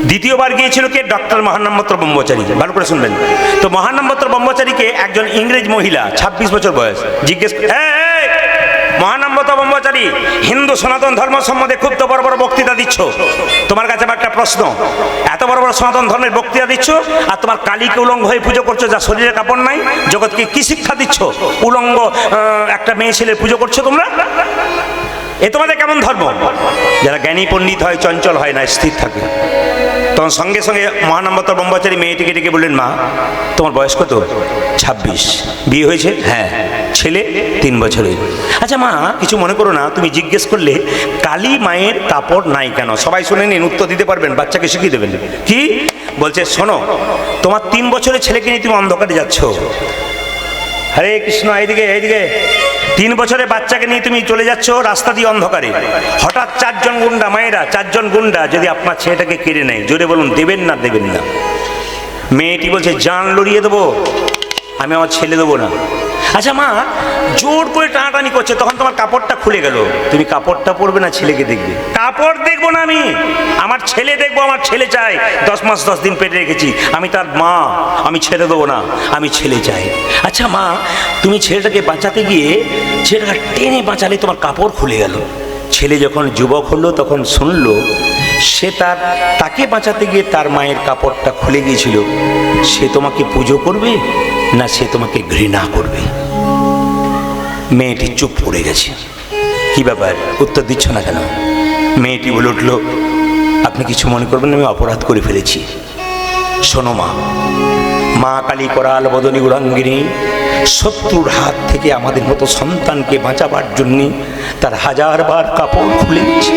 দ্বিতীয়বার গিয়েছিল কে? ডক্টর মহানামপত্র ব্রহ্মচারী। ভালো করে শুনবেন তো, মহানামপত্র ব্রহ্মচারীকে একজন ইংরেজ মহিলা 26 বছর বয়স জিজ্ঞেস, মহানামপত্র ব্রহ্মচারী, হিন্দু সনাতন ধর্ম সম্বন্ধে খুব তো বড় বড় বক্তৃতা দিচ্ছ, তোমার কাছে আমার একটা প্রশ্ন, এত বড় বড় সনাতন ধর্মের বক্তৃতা দিচ্ছ আর তোমার কালীকে উলঙ্গ হয়ে পুজো করছো, যার শরীরে কাপড় নাই, জগৎকে কি শিক্ষা দিচ্ছ? উলঙ্গ একটা মেয়ে ছেলের পুজো করছো তোমরা, এ তোমাদের কেমন ধর্ম? যারা জ্ঞানী পণ্ডিত হয়, চঞ্চল হয় না, স্থির থাকে। তখন সঙ্গে সঙ্গে মহানামপত্র ব্রহ্মচারী মেয়েটিকে ডেকে বললেন, মা তোমার বয়স কত? 26। বিয়ে হয়েছে? হ্যাঁ। ছেলে? 3 বছরের। আচ্ছা মা, কিছু মনে করো না, তুমি জিজ্ঞেস করলে কালী মায়ের কাপড় নাই কেন? সবাই শুনে নিন, উত্তর দিতে পারবেন, বাচ্চাকে শিখিয়ে দেবেন। কি বলছে শোনো, তোমার 3 বছরের ছেলেকে নিয়ে তুমি অন্ধকারে যাচ্ছ, হরে কৃষ্ণ, এইদিকে এইদিকে, 3 বছরের বাচ্চাকে নিয়ে তুমি চলে যাচ্ছ রাস্তা দিয়ে অন্ধকারে, হঠাৎ 4 জন গুন্ডা, মায়েরা 4 জন গুন্ডা যদি আপনার ছেলেটাকে কেড়ে নেয়, জোরে বলুন, দেবেন না দেবেন না? মেয়েটি বলছে, জান লড়িয়ে দেবো, আমি আমার ছেলে দেবো না। আচ্ছা মা, জোর করে টানাটানি করছে, তখন তোমার কাপড়টা খুলে গেল, তুমি কাপড়টা পরবে না ছেলেকে দেখবে? কাপড় দেখবো না আমি, আমার ছেলে দেখবো, আমার ছেলে চাই, 10 মাস 10 দিন পেটে রেখেছি, আমি তার মা, আমি ছেড়ে দেবো না, আমি ছেলে চাই। আচ্ছা মা, তুমি ছেলেটাকে বাঁচাতে গিয়ে ছেলেটাকে টেনে বাঁচালে তোমার কাপড় খুলে গেল, ছেলে যখন যুবক হলো তখন শুনলো সে তাকে বাঁচাতে গিয়ে তার মায়ের কাপড়টা খুলে গিয়েছিল, সে তোমাকে পুজো করবে না সে তোমাকে ঘৃণা করবে? মেয়েটি চুপ পড়ে গেছে, কি ব্যাপার, উত্তর দিচ্ছ না কেন? মেয়েটি বলে উঠল, আপনি কিছু মনে করবেন না, আমি অপরাধ করে ফেলেছি। শোনো মা, মা কালী করাল বদনী উড়াঙ্গিনী শত্রুর হাত থেকে আমাদের মতো সন্তানকে বাঁচাবার জন্য তার 1000 বার কাপড় খুলেছে।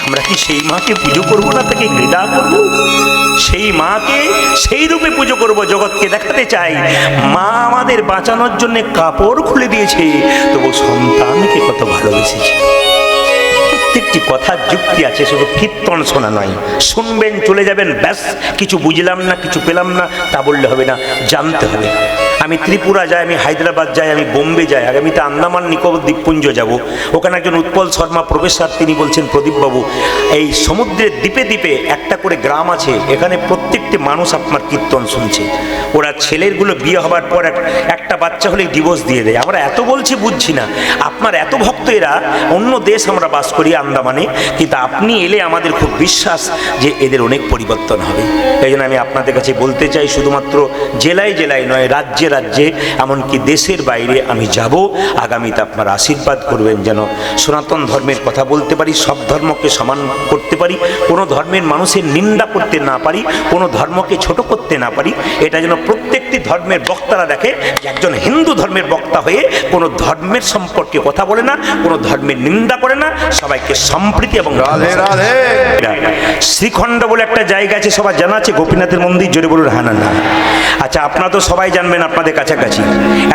আমরা কি সেই মাকে পুজো করবো না, তাকে ঘৃণা করবো? সেই মাকে সেই রূপে পুজো করব, জগৎকে দেখাতে চাই মা আমাদের বাঁচানোর জন্য কাপড় খুলে দিয়েছে, তবু সন্তানকে কত ভালোবেসেছে। প্রত্যেকটি কথার যুক্তি আছে, শুধু কীর্তন শোনা নয়, শুনবেন চলে যাবেন, ব্যাস কিছু বুঝলাম না, কিছু পেলাম না, তা বললে হবে না, জানতে হবে। আমি ত্রিপুরা যাই, আমি হায়দ্রাবাদ যাই, আমি বোম্বে যাই, আগামীতে আন্দামান নিকোবর দ্বীপপুঞ্জ যাব। ওখানে একজন উৎপল শর্মা প্রফেসর, তিনি বলছেন, প্রদীপবাবু, এই সমুদ্রের দ্বীপে দ্বীপে একটা করে গ্রাম আছে, এখানে প্রত্যেকটি মানুষ আপনার কীর্তন শুনছে। ওরা ছেলেরগুলো বিয়ে হবার পর একটা বাচ্চা হলেই ডিভোর্স দিয়ে দেয়। আমরা এত বলছি বুঝছি না, আপনার এত ভক্ত, এরা অন্য দেশ, আমরা বাস করি আন্দামানে, কিন্তু আপনি এলে আমাদের খুব বিশ্বাস যে এদের অনেক পরিবর্তন হবে। এই জন্য আমি আপনাদের কাছে বলতে চাই, শুধুমাত্র জেলায় জেলায় নয়, রাজ্যে রাজ্যে, এমনকি দেশের বাইরে আমি যাব। আগামীতে আপনারা আশীর্বাদ করবেন যেন সনাতন ধর্মের কথা বলতে পারি, সব ধর্মকে সমান করতে পারি, কোনো ধর্মের মানুষের নিন্দা করতে না পারি, কোনো ধর্মকে ছোট করতে না পারি। এটা যেন প্রত্যেকটি ধর্মের বক্তারা দেখে, একজন হিন্দু ধর্মের বক্তা হয়ে কোনো ধর্মের সম্পর্কে কথা বলে না, কোনো ধর্মের নিন্দা করে না, সবাইকে সম্প্রীতি এবং রাধে রাধে। শ্রীখণ্ড বলে একটা জায়গা আছে, সবার জানা আছে, গোপীনাথের মন্দির, জোরে বলুন হ্যাঁ না? আচ্ছা, আপনারা তো সবাই জানবেন, আপনাদের কাছাকাছি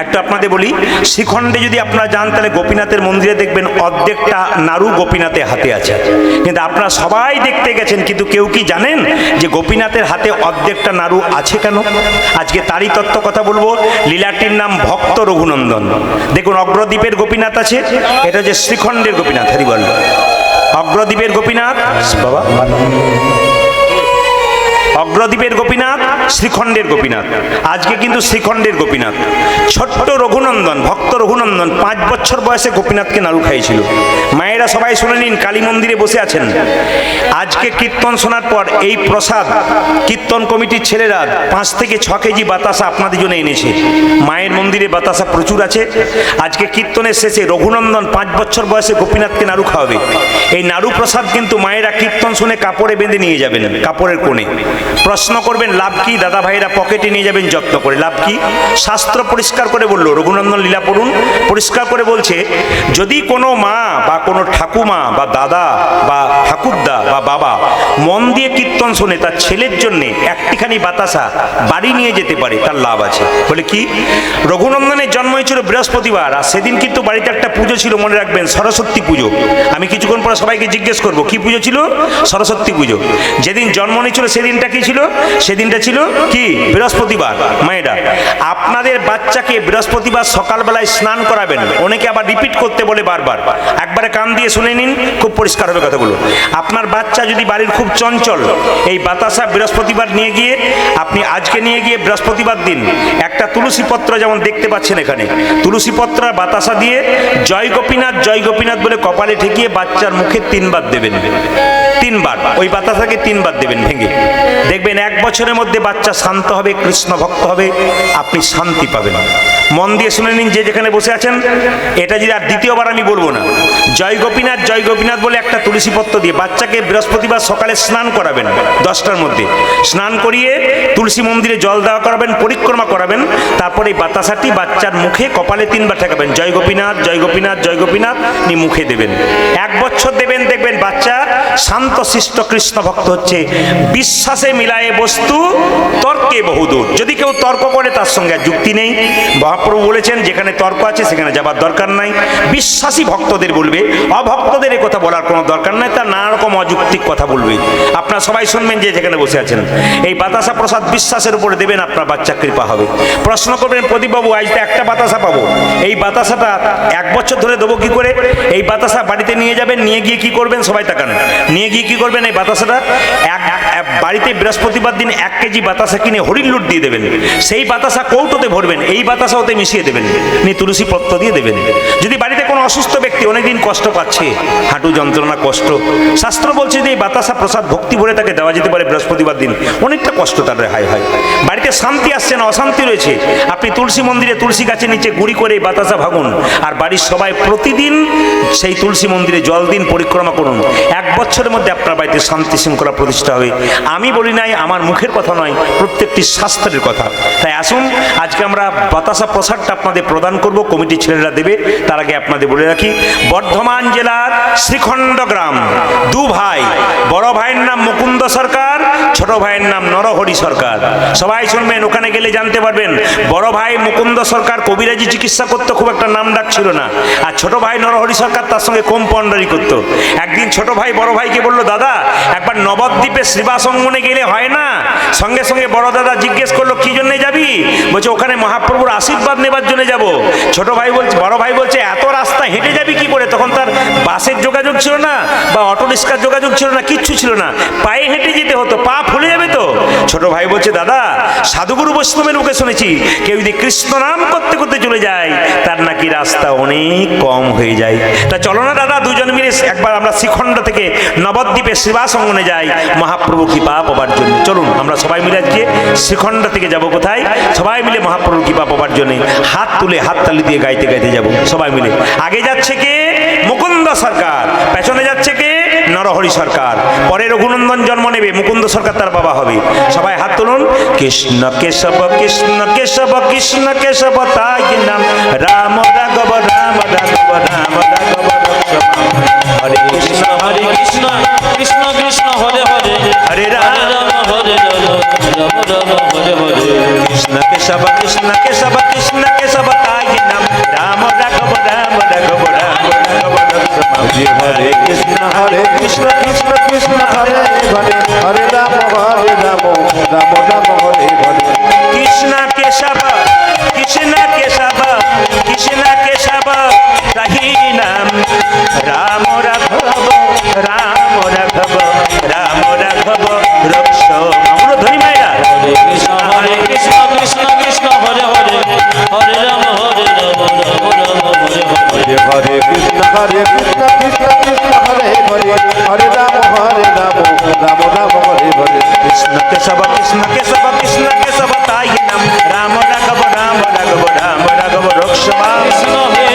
একটু আপনাদের বলি, শ্রীখণ্ডে যদি আপনারা যান তাহলে গোপীনাথের মন্দিরে দেখবেন অর্ধেকটা নাড়ু গোপীনাথের হাতে আছে। কিন্তু আপনারা সবাই দেখতে গেছেন, কিন্তু কেউ কি জানেন যে গোপীনাথের হাতে অর্ধেকটা নাড়ু আছে কেন? আজকে তারই তত্ত্ব কথা বলবো। লীলাটির নাম ভক্ত রঘুনন্দন। দেখুন, অগ্রদ্বীপের গোপীনাথ আছে, এটা হচ্ছে শ্রীখণ্ডের গোপীনাথ। হরি বল। অগ্রদ্বীপের গোপীনাথ বাবা, অগ্রদ্বীপের গোপীনাথ, শ্রীখণ্ডের গোপীনাথ। আজকে কিন্তু শ্রীখণ্ডের গোপীনাথ। ছোট্ট রঘুনন্দন, ভক্ত রঘুনন্দন 5 বছর বয়সে গোপীনাথকে নাড়ু খাইয়েছিল। মায়েরা সবাই শুনে নিন, কালী মন্দিরে বসে আছেন, আজকে কীর্তন শোনার পর এই প্রসাদ কীর্তন কমিটির ছেলেরা 5 থেকে 6 কেজি বাতাসা আপনাদের জন্য এনেছে। মায়ের মন্দিরে বাতাসা প্রচুর আছে। আজকে কীর্তনের শেষে রঘুনন্দন 5 বছর বয়সে গোপীনাথকে নাড়ু খাওয়াবে। এই নাড়ু প্রসাদ কিন্তু মায়েরা কীর্তন শুনে কাপড়ে বেঁধে নিয়ে যাবেন, কাপড়ের কোণে। প্রশ্ন করবেন লাভ কি? দাদা ভাইরা পকেটে নিয়ে যাবেন যত্ন করে, লাভ কি? শাস্ত্র পরিষ্কার করে বললো, রঘুনন্দন লীলা পড়ুন, পরিষ্কার করে বলছে যদি কোনো মা বা কোনো ঠাকুমা বা দাদা বা ঠাকুরদা বা বাবা মন দিয়ে কীর্তন শোনে তার ছেলের জন্য একটিখানি বাতাসা বাড়ি নিয়ে যেতে পারে, তার লাভ আছে। বলে কি? রঘুনন্দনের জন্ম হয়েছিল বৃহস্পতিবার, আর সেদিন কিন্তু বাড়িতে একটা পুজো ছিল, মনে রাখবেন, সরস্বতী পুজো। আমি কিছুক্ষণ পরে সবাইকে জিজ্ঞেস করবো কি পুজো ছিল? সরস্বতী পুজো। যেদিন জন্ম নিয়েছিল সেদিনটা কি ছিল? সেদিনটা ছিল কি? বৃহস্পতিবার। মায়েরা, আপনাদের বাচ্চাকে বৃহস্পতিবার সকালবেলায় স্নান করাবেন। অনেকে আবার রিপিট করতে বলে বারবার, একবারে কান দিয়ে শুনে নিন, খুব পরিষ্কার হবে কথাগুলো। আপনার বাচ্চা যদি বাড়ির খুব চঞ্চল, এই বাতাসা বৃহস্পতিবার নিয়ে গিয়ে আপনি আজকে নিয়ে গিয়ে বৃহস্পতিবার দিন একটা তুলসী পত্র, যেমন দেখতে পাচ্ছেন এখানে, তুলসী পত্র বাতাসা দিয়ে জয় গোপীনাথ জয় গোপীনাথ বলে কপালে ঠেকিয়ে বাচ্চার মুখে 3 বার দেবেন। 3 বার ওই বাতাসাকে 3 বার দেবেন ভেঙে। দেখবেন 1 বছরের মধ্যে বাচ্চা শান্ত হবে, কৃষ্ণ ভক্ত হবে, আপনি শান্তি পাবেন। মন দিয়ে শুনে নিন যে যেখানে বসে আছেন, এটা যদি আর দ্বিতীয়বার আমি বলবো না। জয় গোপীনাথ বলে একটা তুলসী পত্র দিয়ে বাচ্চাকে বৃহস্পতিবার সকালে স্নান করাবেন 10টার মধ্যে। স্নান করিয়ে তুলসী মন্দিরে জল দেওয়া করাবেন, পরিক্রমা করাবেন, তারপরে এই বাতাসাটি বাচ্চার মুখে কপালে 3 বার ঠেকাবেন, জয় গোপীনাথ জয় গোপীনাথ জয় গোপীনাথ, নি মুখে দেবেন। 1 বছর দেবেন, দেখবেন বাচ্চা শান্ত শিষ্ট কৃষ্ণ ভক্ত হচ্ছে। বিশ্বাসে মিলায়ে বস্তু তর্কে বহুদূর। যদি কেউ তর্ক করে তার সঙ্গে আর যুক্তি নেই। মহাপ্রভু বলেছেন যেখানে তর্ক আছে সেখানে যাবার দরকার নাই। বিশ্বাসী ভক্তদের বলবে, অভক্তদের এই কথা বলার কোনো দরকার নাই, তার নানা রকম অযৌক্তিক কথা বলবে। আপনারা সবাই শুনবেন যে যেখানে বসে আছেন। এই বাতাসা প্রসাদ বিশ্বাসের উপরে দেবেন, আপনার বাচ্চা কৃপা হবে। প্রশ্ন করবেন, প্রদীপবাবু আজ তো একটা বাতাসা পাবো, এই বাতাসাটা 1 বছর ধরে দেবো কি করে? এই বাতাসা বাড়িতে নিয়ে যাবেন, নিয়ে গিয়ে কি করবেন? সবাই তাকান। নিয়ে গিয়ে কি করবেন? এই বাতাসাটা বাড়িতে বৃহস্পতিবার দিন 1 কেজি বাতাসা কিনে হরিণ লুট দিয়ে দেবেন। সেই বাতাসা কৌটোতে ভরবেন, এই বাতাসা ওতে মিশিয়ে দেবেন, নিয়ে তুলসী পত্র দিয়ে দেবেন। যদি বাড়িতে কোনো অসুস্থ ব্যক্তি অনেকদিন কষ্ট পাচ্ছে, হাঁটু যন্ত্রণা কষ্ট, শাস্ত্র বলছে যে এই বাতাসা প্রসাদ ভক্তি ভরে তাকে দেওয়া যেতে পারে বৃহস্পতিবার দিন, অনেকটা কষ্ট তার রেহাই হয়। বাড়িতে শান্তি আসছে না, অশান্তি রয়েছে, আপনি তুলসী মন্দিরে তুলসী গাছের নিচে গুঁড়ি করে এই বাতাসা ভাগুন, আর বাড়ির সবাই প্রতিদিন সেই তুলসী মন্দিরে জল দিন, পরিক্রমা করুন। 1 বছরের মধ্যে আপনার বাড়িতে শান্তি শৃঙ্খলা প্রতিষ্ঠা হবে। আমি বলি নাই, আমার মুখের কথা নয়, প্রত্যেকটি শাস্ত্রের কথা। তাই আসুন আজকে আমরা বাতাসা প্রসাদটা আপনাদের প্রদান করব, কমিটির ছেলেরা দেবে। তার আগে আপনাদের বলে রাখি, বর্ধমান জেলার শ্রীখণ্ড গ্রাম 2 ভাই, বড় ভাইয়ের নাম মুকুন্দ সরকার, ছোট ভাইয়ের নাম নরহরি সরকার। সবাই শুনবেন, ওখানে গেলে জানতে পারবেন। বড় ভাই মুকুন্দ সরকার কবিরাজি চিকিৎসা করতে, খুব একটা নাম ডাক ছিল না, আর ছোট ভাই নরহরি সরকার তার সঙ্গে কম্পাউন্ডারি করতো। একদিন ছোট ভাই বড় ভাইকে বলল, দাদা একবার নবদ্বীপে শ্রীবাসঙ্গনে গেলে হয় না? সঙ্গে সঙ্গে বড় দাদা জিজ্ঞেস করলো, কি জন্য যাবি? বলছে ওখানে মহাপ্রভুর আশীর্বাদ নেবার জন্য যাব। ছোট ভাই বলছে, বড় ভাই বলছে এত রাস্তা হেঁটে যাবি কি করে? তখন তার বাসের যোগাযোগ ছিল না, বা অটো রিক্সার যোগাযোগ ছিল না, কিচ্ছু ছিল না, পায়ে হেঁটে যেতে হতো, পা ফুলে যাবে তো। ছোট ভাই বলছে, দাদা সাধুগুরু বৈষ্ণবের মুখে শুনেছি কেউ যদি কৃষ্ণ নাম করতে করতে চলে যায় তার নাকি রাস্তা অনেক কম হয়ে যায়। তা চলো না দাদা, দুজন মিলে একবার আমরা শ্রীখণ্ড থেকে নবদ্বীপে শ্রীবাসঙ্গনে যাই মহাপ্রভু কৃপা পাবার জন্য। চলুন আমরা সবাই মিলে আজকে শ্রীখণ্ড থেকে যাব কোথায়? সবাই মিলে মহাপ্রভুর কৃপা পাবার জন্য হাত তুলে হাততালি দিয়ে গাইতে গাইতে যাব সবাই মিলে। আগে যাচ্ছে কে? মুকুন্দ সরকার, পেছনে যাচ্ছে কে? নরহরি সরকার। পরে রঘুনন্দন জন্ম নেবে, মুকুন্দ সরকার তার বাবা হবে। সবাই হাত তুলুন। কৃষ্ণ কেশব কৃষ্ণ কেশব কৃষ্ণ কেশব তাই নাম, রাম রাঘব রাম রাঘব রাম রাঘব হরে কৃষ্ণ কৃষ্ণ কৃষ্ণ হরে হরে, হরে রাম হরে রাম রাম রাম হরে হরে। কৃষ্ণ কেশব কৃষ্ণ কেশব কৃষ্ণ কেশব তাই নাম, রাম রাঘব রাম রাঘব রাম রাঘব হরে কৃষ্ণ কৃষ্ণ কৃষ্ণ হরে হরে, হরে রাম রাম রাম হরে হরে। কৃষ্ণ কেশব কৃষ্ণ কেশব কৃষ্ণ কেশব তাহি নাম, রাম রাঘব রাম রাঘব রাম রাঘব রক্ষ। আমরা ধরি মায়েরা, হরে কৃষ্ণ কৃষ্ণ কৃষ্ণ হরে হরে, হরে রাম রাম রাম হরে হরে। হরে কৃষ্ণ কৃষ্ণ কৃষ্ণ হরে হরে, হরে রাম রাম রাম হরে হরে। কৃষ্ণ কেশব কৃষ্ণ কেশব কৃষ্ণ কেশব তাই নাম, রাম রাঘব রাম রাঘব রাম রাঘব রক্ষ। কৃষ্ণ হে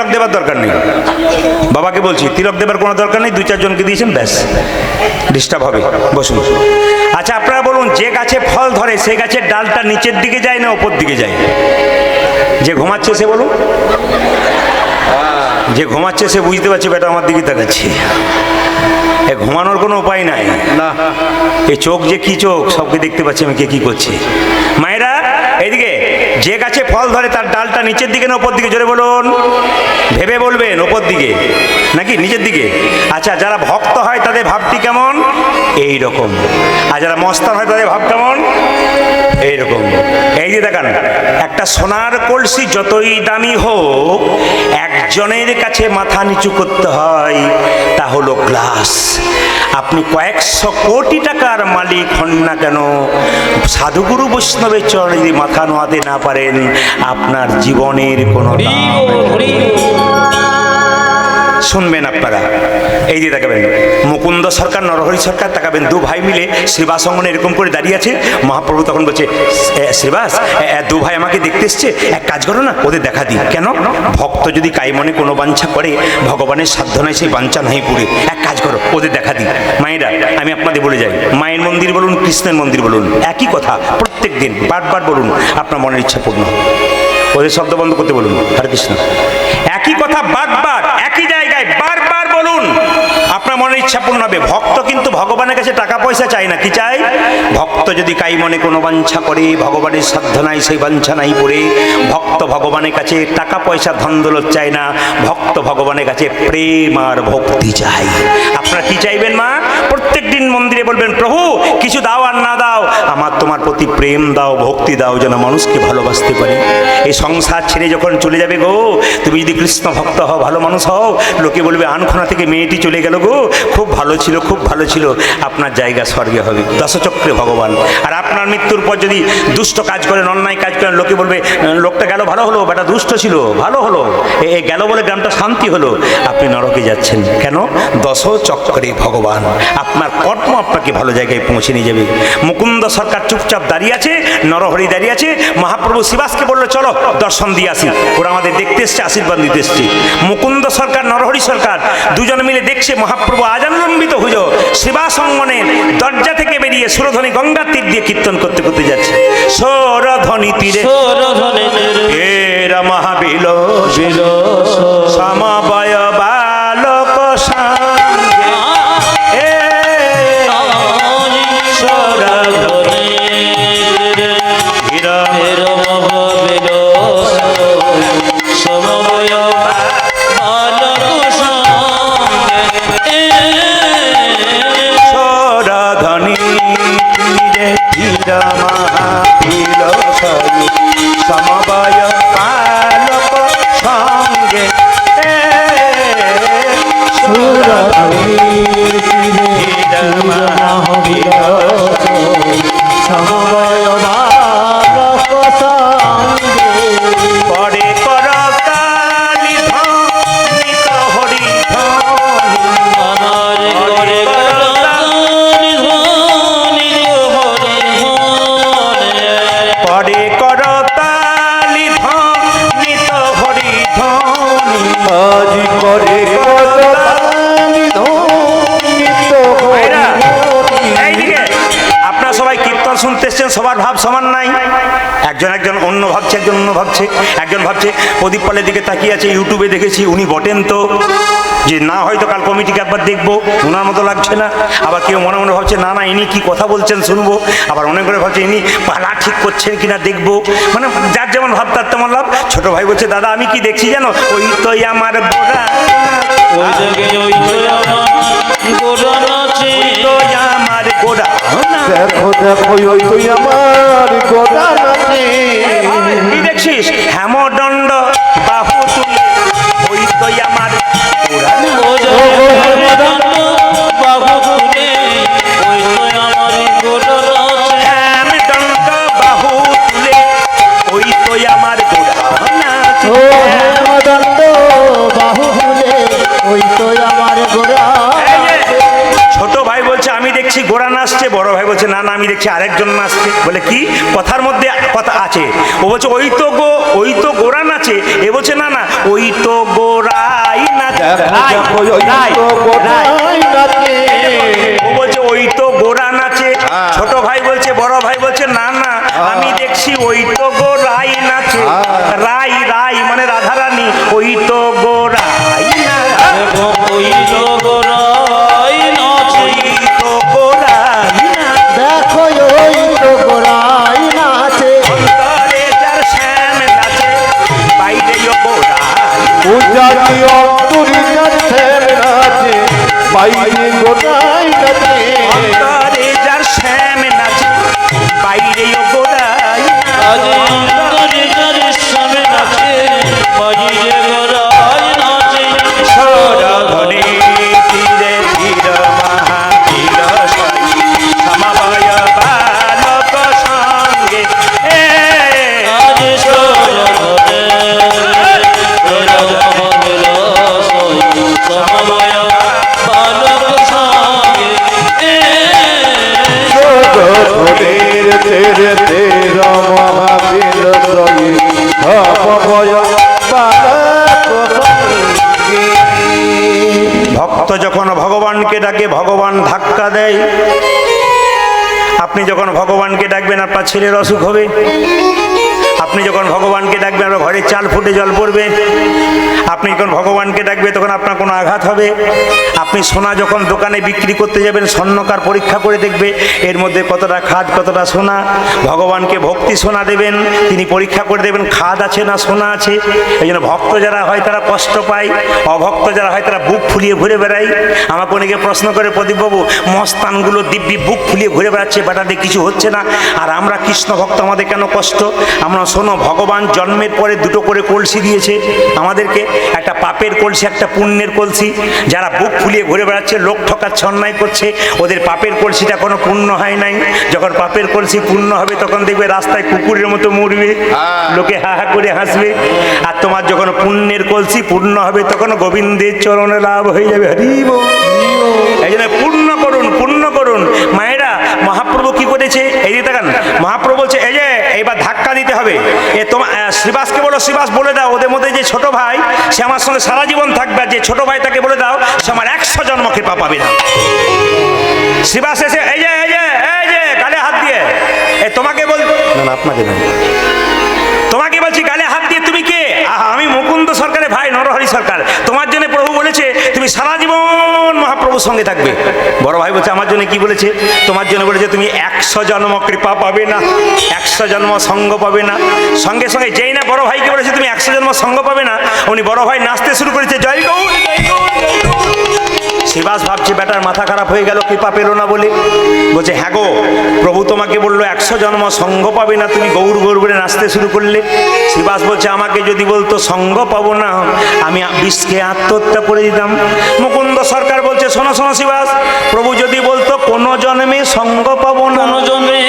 তিলক দেবার দরকার নেই, বাবাকে বলছি তিলক দেবার কোনো দরকার নেই, 2-4 জনকে দিয়েছেন ব্যাস, ডিস্টার্ব হবে, বসুন। আচ্ছা আপনারা বলুন, যে গাছে ফল ধরে সেই গাছের ডালটা নিচের দিকে যায় না ওপর দিকে যায়? যে ঘুমাচ্ছে সে বলুন, যে ঘুমাচ্ছে সে বুঝতে পারছে বেটা আমার দিকে তাকাচ্ছে, এ ঘুমানোর কোনো উপায় নাই না, এই চোখ যে কি চোখ, সবকে দেখতে পাচ্ছি আমি কে কি করছে। মায়েরা এইদিকে, যে গাছে ফল ধরে তার ডালটা নিচের দিকে না ওপর দিকে? জোরে বলুন, ভেবে বলবেন, ওপর দিকে নাকি নিচের দিকে? আচ্ছা যারা ভক্ত হয় তাদের ভাবটি কেমন? এই রকম। আর যারা মস্তান হয় তাদের ভাব কেমন? এইরকম। এই যে দেখান, একটা সোনার কলসি যতই দামি হোক, একজনের কাছে মাথা নিচু করতে হয়, তা হলো গ্লাস। আপনি কয়েকশো কোটি টাকার মালিক হন না কেন, সাধুগুরু বৈষ্ণবের চরণে যদি মাথা নোয়াতে না পারেন, আপনার জীবনের কোনো শুনবেন আপনারা। এই যে তাকাবেন, মুকুন্দ সরকার, নরহরি সরকার, তাকাবেন, 2 ভাই মিলে শ্রীবাস অঙ্গনে এরকম করে দাঁড়িয়ে আছে। মহাপ্রভু তখন বলছে, শ্রীবাস 2 ভাই আমাকে দেখতে এসছে, এক কাজ করো না, ওদের দেখা দিই। কেন? ভক্ত যদি কাই মনে কোনো বাঞ্ছা করে, ভগবানের সাধ্য নাই সেই বাঞ্ছা নাই পুরে, এক কাজ করো ওদের দেখা দিই। মায়েরা আমি আপনাদের বলে যাই, মায়ের মন্দির বলুন, কৃষ্ণের মন্দির বলুন, একই কথা, প্রত্যেক দিন বারবার বলুন, আপনার মনের ইচ্ছা পূর্ণ। ওদের শব্দ বন্ধ করতে বলুন, হরে কৃষ্ণ। একই কথা বারবার একই জায়গায় বারবার বলুন, আপনার মনের ইচ্ছা পূর্ণ হবে। ভক্ত কিন্তু ভগবানের কাছে টাকা পয়সা চায় না, কি চাই? ভক্ত যদি কাই মনে কোনো বাঞ্ছা করে, ভগবানের সাধ্য নাই সেই বাঞ্ছা নাই পড়ে, ভক্ত ভগবানের কাছে টাকা পয়সা ধন দৌলত চায় না, ভক্ত ভগবানের কাছে প্রেম আর ভক্তি চাই। আপনারা কি চাইবেন মা? প্রত্যেক দিন মন্দিরে বলবেন, প্রভু কিছু দাও আর না দাও, আমার তোমার প্রতি প্রেম দাও, ভক্তি দাও, যেন মানুষকে ভালোবাসতে পারি। এই সংসার ছেড়ে যখন চলে যাবে গো, তুমি যদি কৃষ্ণ ভক্ত হও, ভালো মানুষ হও, লোকে বলবে আনখোনা থেকে মেয়েটি চলে গেল গো, খুব ভালো ছিল, খুব ভালো ছিল। আপনার জায়গা স্বর্গে হবে, দশচক্রে ভগবান। আর আপনার মৃত্যুর পর যদি দুষ্ট কাজ করেন, অন্যায় কাজ করেন, লোকে বলবে লোকটা গেল ভালো হলো, বেটা দুষ্ট ছিল ভালো হলো, এ গেল বলে গ্রামটা শান্তি হলো। আপনি নরকে যাচ্ছেন কেন? দশচক্রে ভগবান। আপনার কর্ম আপনাকে ভালো জায়গায় পৌঁছে নিয়ে যাবে। মুকুন্দ সরকার চুপচাপ দাঁড়িয়ে আছে, নরহরি দাঁড়িয়ে আছে। মহাপ্রভু শ্রীবাসকে বললো চলো দর্শন দিয়ে আসি, ওরা আমাদের দেখতে এসছে, আশীর্বাদ দিতে এসছে। মুকুন্দ সরকার, নরহরি সরকার দুজনে মিলে দেখছে মহাপ্রভু আজানুলম্বিত হয়ে শ্রীবাস অঙ্গনের দরজা থেকে বেরিয়ে সুরধ্বনি গঙ্গার তীর দিয়ে কীর্তন করতে করতে যাচ্ছে। সুরধ্বনি তীরে মহাবিল সমবয় বালক সমবয় বালক সঙ্গে পরে করতালি ধ্বনিত হরি পরে করতালি ধ্বনিত হরি ধ্বনি আজি করে আপনারা সবাই কীর্তন শুনতে এসছেন, সবার ভাব সমান নাই। একজন অন্য ভাবছে, একজন অন্য ভাবছে। একজন ভাবছে প্রদীপ পালের দিকে তাকিয়ে আছে, ইউটিউবে দেখেছি উনি বটেন তো, যে না হয়তো কাল কমিটিকে একবার দেখবো, ওনার মতো লাগছে না। আবার কেউ মনে মনে ভাবছে না না ইনি কি কথা বলছেন শুনবো। আবার অনেক করে ভাবছে ইনি পালা ঠিক করছেন কিনা দেখবো। মানে যার যেমন ভাব তার তেমন লাভ। ছোট ভাই বলছে দাদা আমি কি দেখছি জানো, ওই তো আমার গোড়া, আমার গোড়া, দেখো দেখো ওই তুই আমার গোড়া নাচে। কি দেখছিস? হেমদণ্ড বাহু তুলে, ওই তো আমার গোড়া, হেমদণ্ড বাহু তুলে, ওই তো আমার গোড়া নাচে। হেমদণ্ড বাহু তুলে, ওই তো আমার গোড়া। ছোট ভাই বলছে আমি দেখছি গোড়া নাচছে, বড় ভাই বলছে বলছে না না আমি দেখছি আরেকজন নাচছে। বলে কি কথার মধ্যে কথা আছে? ও বলছে ওই তো গোরা নাচে। এ বলছে না না ওই তো গোরাই নাচে। ও বলছে ওই তো গোরা নাচে। ছোট ভাই বলছে বড় ভাই বলছে না না আমি দেখছি ওই তো গোরাই নাচে। রাই রাই মানে রাধারানী, ওই তো গোরাই নাচে। ওই তো গোরাই নাচে। ওই তো গোরাই নাচে। দেখো ওই তো গোরাই নাচে। অন্তরে যার শ্যাম নাচে, বাইরেও গোরাই। উজানি অন্তরি যার শ্যাম নাচে, বাইরে গোরাই নাচে। অন্তরে যার শ্যাম নাচে, বাইরেও গোরাই আজ নাচে। অন্তরে যার শ্যামে নাচে, বাইরে গোরাই নাচে। সরধনে তীরে ধীর মহাবীর সাই, সমবয় বালক সঙ্গে। আজ সরধরে রঘুবর সই, সমবয় বালক সঙ্গে। সরধনের তেরে তের মহাবীর সই, সমবয় বালক সঙ্গে। ভক্ত যখন ভগবানকে ডাকে ভগবান ধাক্কা দেয়। আপনি যখন ভগবানকে ডাকবেন আপনার ছেলের অসুখ হবে। আপনি যখন ভগবানকে ডাকবেন আপনার ঘরে চাল ফুটে জল পড়বে। আপনি যখন ভগবানকে ডাকবে তখন আপনার কোনো আঘাত হবে। আপনি সোনা যখন দোকানে বিক্রি করতে যাবেন স্বর্ণকার পরীক্ষা করে দেখবে এর মধ্যে কতটা খাদ কতটা সোনা। ভগবানকে ভক্তি সোনা দেবেন, তিনি পরীক্ষা করে দেবেন খাদ আছে না সোনা আছে। এই জন্য ভক্ত যারা হয় তারা কষ্ট পায়, অভক্ত যারা হয় তারা বুক ফুলিয়ে ঘুরে বেড়ায়। আমাকে অনেকে প্রশ্ন করে প্রদীপবাবু মস্তানগুলো দিব্যি বুক ফুলিয়ে ঘুরে বেড়াচ্ছে বেটাতে কিছু হচ্ছে না, আর আমরা কৃষ্ণ ভক্ত আমাদের কেন কষ্ট? আমরা শোনো ভগবান জন্মের পরে দুটো করে কলসি দিয়েছে আমাদেরকে, একটা পাপের কলসি একটা পুণ্যের কলসি। যারা বুক ফুলিয়ে ঘুরে বেড়াচ্ছে লোক ঠকাচ্ছে অন্যায় করছে ওদের পাপের কলসিটা কোনো পূর্ণ হয় নাই। যখন পাপের কলসি পূর্ণ হবে তখন দেখবে রাস্তায় কুকুরের মতো মরবে, লোকে হা হা করে হাসবে। আর তোমার যখন পুণ্যের কলসি পূর্ণ হবে তখন গোবিন্দের চরণে লাভ হয়ে যাবে। হরি বল। এই জন্য পূর্ণ করুন পূর্ণ করুন। মায়েরা মহাপ্রভু কি করেছে এই যে দেখেন মহাপ্রভু বলছে এই যে এবার ধাক্কা দিতে হবে। এ তোমার শ্রীবাসকে বলো, শ্রীবাস বলে দাও ওদের মধ্যে যে ছোট ভাই সে আমার সঙ্গে সারা জীবন থাকবে, আর যে ছোট ভাই তাকে বলে দাও সে আমার 100 জন্ম কৃপা পাবে না। শ্রীবাস এসে এই যে গালে হাত দিয়ে তোমাকে বল না না আপনাকে না তোমাকে বলছি গালে হাত দিয়ে তুমি কে? আমি মুকুন্দ সরকারের ভাই নরহরি সরকার। তোমার জন্য প্রভু বলেছে তুমি সারা জীবন মহাপ্রভুর সঙ্গে থাকবে। বড় ভাই বলছে আমার জন্য কি বলেছে? তোমার জন্য বলেছে তুমি 100 জন্ম কৃপা পাবে না, 100 জন্ম সঙ্গ পাবে না। সঙ্গে সঙ্গে যেই না বড় ভাইকে বলেছে তুমি 100 জন্ম সঙ্গ পাবে না, উনি বড় ভাই নাচতে শুরু করেছে জয় গৌর জয় গৌর জয় গৌর। শিবাস ভাবছে বেটার মাথা খারাপ হয়ে গেল কৃপা পেল না বলে। বলছে হ্যাঁ গো প্রভু তোমাকে বললো 100 জন্ম সঙ্গ পাবে না, তুমি গৌর গৌর বলে নাচতে শুরু করলে। শিবাস বলছে আমাকে যদি বলতো সঙ্গ পাবো না আমি বিষকে আত্মহত্যা করে দিতাম। মুকুন্দ সরকার বলছে শোনো শোনো শিবাস, প্রভু যদি বলতো কোনো জন্মে সঙ্গ পাবো না, কোন জন্মে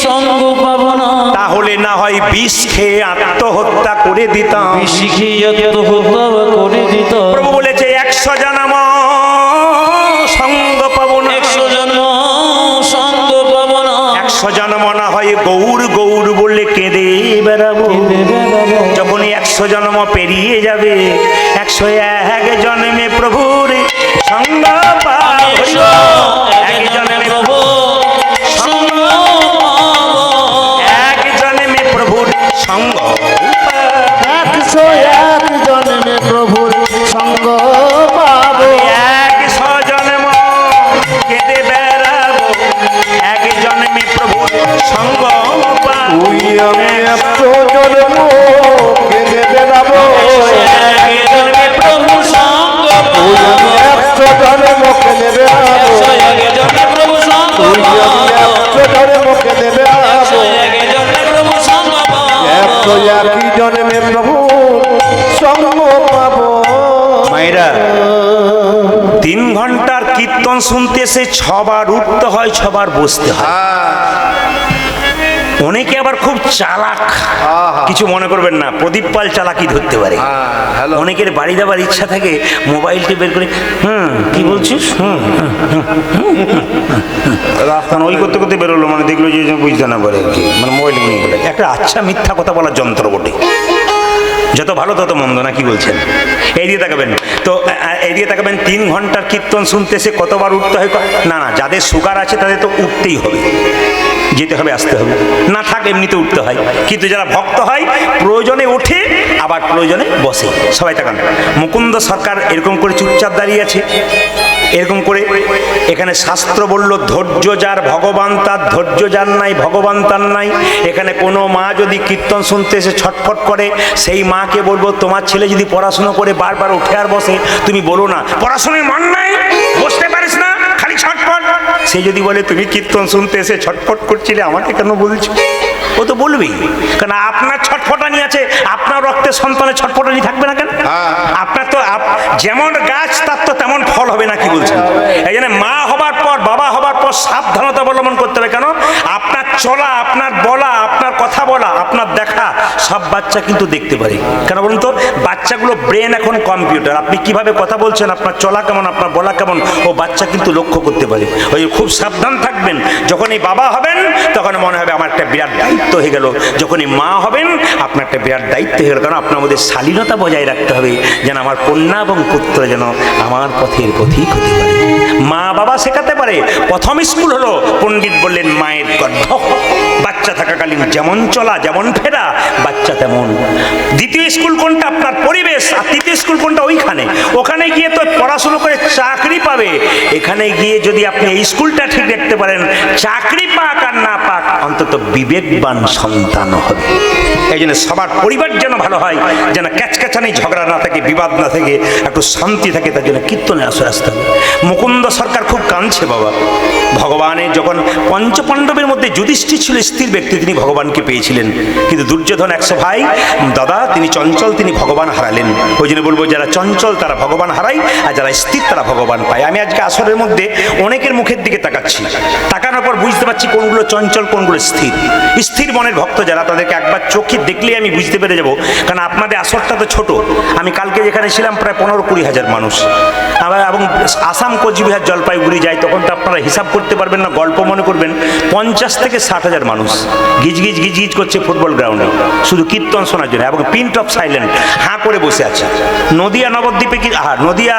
সঙ্গ পাবো না, তাহলে না হয় বিষ খেয়ে আত্মহত্যা করে দিতাম। শিখি আত্মহত্যা করে দিত। প্রভু বলেছে 100 জন্ম সঙ্গ পাবো না, 100 জন্ম সঙ্গ পাবো না, 100 জন্ম না হয় গৌর গৌর বলে কেঁদে বেড়াবো। যখনই 100 জন্ম পেরিয়ে যাবে 101 জন্মে প্রভুর সঙ্গ পাবো। এক জন্মে প্রভু সঙ্গ পাবো, এক জন্মে প্রভুর সঙ্গ 101 জন্মে প্রভুর সঙ্গ পাবো। 100 জন্ম কেঁদে বেড়াবো, এক জন্মে প্রভুর সঙ্গ পাবো। তুই আমি 100 জন্ম কেঁদে বেড়াবো। এক জন্মে প্রভু সঙ্গ তুই পাবো, আমি 100 জন্ম কেঁদে বেড়াবো। এক জন্মে প্রভু সঙ্গ তুই আমি পাবো, 100 জন্ম কেঁদে বেড়াবো। এক জন্মে প্রভু সঙ্গ পাবো। 101 জন্মে প্রভু সঙ্গ পাবো। মায়েরা 3 ঘন্টার কীর্তন শুনতে এসে 6 বার উঠতে হয় 6 বার বসতে হয়। অনেকে আবার খুব চালাক, আহা। কিছু মনে করবেন না, প্রদীপ পাল চালাকি ধরতে পারে। হ্যালো অনেকের বাড়ি যাবার ইচ্ছা থাকে, মোবাইলটি বের করে কি বলছিস রাস্তা ওই করতে করতে বেরোলো, মানে দেখলো যে বুঝতে না পারে আর কি, মানে মোবাইল নিয়ে গেলে একটা আচ্ছা মিথ্যা কথা বলার যন্ত্র বটে। যত ভালো তত মন্দ, না কি বলছেন? এই দিয়ে তাকাবেন তো, এই দিয়ে তাকাবেন 3 ঘন্টার কীর্তন শুনতে এসে কতবার উঠতে হয়? না না, যাদের সুগার আছে তাদের তো উঠতেই হবে, যেতে হবে, আসতে হবে, না থাক এমনিতে উঠতে হয়। কিন্তু যারা ভক্ত হয় প্রয়োজনে ওঠে, আবার প্রয়োজনে বসে। সবাই তাকান, মুকুন্দ সরকার এরকম করে চুপচাপ দাঁড়িয়ে আছে, এরকম করে। এখানে শাস্ত্র বলল ধৈর্য যার ভগবান তার, ধৈর্য যার নাই ভগবান তার নাই। এখানে কোনো মা যদি কীর্তন শুনতে এসে ছটফট করে, সেই মাকে বলবো তোমার ছেলে যদি পড়াশুনো করে বারবার উঠে আর বসে, তুমি বলো না পড়াশোনার মন নাই, বসতে পারিস না, খালি ছটফট। সে যদি বলে তুমি কীর্তন শুনতে এসে ছটফট করছিলে, আমাকে কেন বলছো? ও তো বলবেই, কারণ আপনার ছটফটানি আছে, আপনার রক্তে সন্তানের ছটফটানি থাকবে না কেন? আপনার তো যেমন গাছ তার তো তেমন ফল হবে, না কি বলছেন? এই জন্য মা হবার পর, বাবা হবার পর সাবধানতা অবলম্বন করতে হবে। কেন? আপনার চলা, আপনার বলা, আপনার কথা বলা, আপনার দেখা সব বাচ্চা কিন্তু দেখতে পারে। কেন বলুন তো? বাচ্চাগুলো ব্রেন এখন কম্পিউটার, আপনি কিভাবে কথা বলছেন, আপনার চলা কেমন, আপনার বলা কেমন, ও বাচ্চা কিন্তু লক্ষ্য করতে পারে। ওই খুব সাবধান থাকবেন। যখন এই বাবা হবেন তখন মনে হবে আমার একটা বিরাট দায়িত্ব হয়ে গেল, যখনই মা হবেন আপনার একটা বিরাট দায়িত্ব হয়ে গেল। কারণ আপনার মধ্যে শালীনতা বজায় রাখতে হবে, যেন আমার কন্যা এবং পুত্র যেন আমার পথের পথিক হতে পারে। মা বাবা শেখাতে পারে। প্রথম স্কুল হলো, পণ্ডিত বললেন, মায়ের গর্ভ। বাচ্চা থাকাকালীন যেমন চলা, যেমন ফেরা, বাচ্চা তেমন। দ্বিতীয় স্কুল কোনটা? আপনার পরিবেশ। আর তৃতীয় স্কুল কোনটা? ওইখানে। ওখানে গিয়ে তো পড়াশুনো করে চাকরি পাবে। এখানে গিয়ে যদি আপনি এই স্কুলটা ঠিক রাখতে পারেন, চাকরি পাক আর না পাক, অন্তত বিবেকবান সন্তান হবে। এই জন্য সবার পরিবার যেন ভালো হয়, যেন ক্যাচক্যাচানি ঝগড়া না থাকে, বিবাদ না থাকে, একটু শান্তি থাকে, তার জন্য কীর্তনে আসতে হবে। মুকুন্দ সরকার খুব কাঁদছে বাবা। ভগবানের যখন পঞ্চপাণ্ডবের মধ্যে যুধিষ্ঠির ছিল স্থির ব্যক্তি, তিনি ভগবানকে পেয়েছিলেন। কিন্তু দুর্যোধন 100 ভাই দাদা, তিনি চঞ্চল, তিনি ভগবান হারালেন। ওই জন্য বলবো, যারা চঞ্চল তারা ভগবান হারায়, আর যারা স্থির তারা ভগবান পায়। আমি আজকে আসরের মধ্যে অনেকের মুখের দিকে তাকাচ্ছি, তাকানোর পর বুঝতে পারছি কোনগুলো চঞ্চল, কোনগুলো স্থির। স্থির মনের ভক্ত যারা, তাদেরকে একবার চোখে দেখলেই আমি বুঝতে পেরে যাব। কারণ আপনাদের আসরটা তো ছোট। আমি কালকে যেখানে ছিলাম প্রায় 15-20 হাজার মানুষ। আবার এবং আসাম, কোচবিহার, জলপাইগুড়ি যাই, তখন তো আপনারা হিসাব করতে পারবেন না, গল্প মনে করবেন। 50 থেকে 60 হাজার মানুষ গিজগিজ গিজগিজ করছে ফুটবল গ্রাউন্ডে, শুধু কীর্তন শোনার জন্য, এবং পিন্ট অফ সাইলেন্ট, হাঁ করে বসে আছে। নদিয়া নবদ্বীপে কি, নদিয়া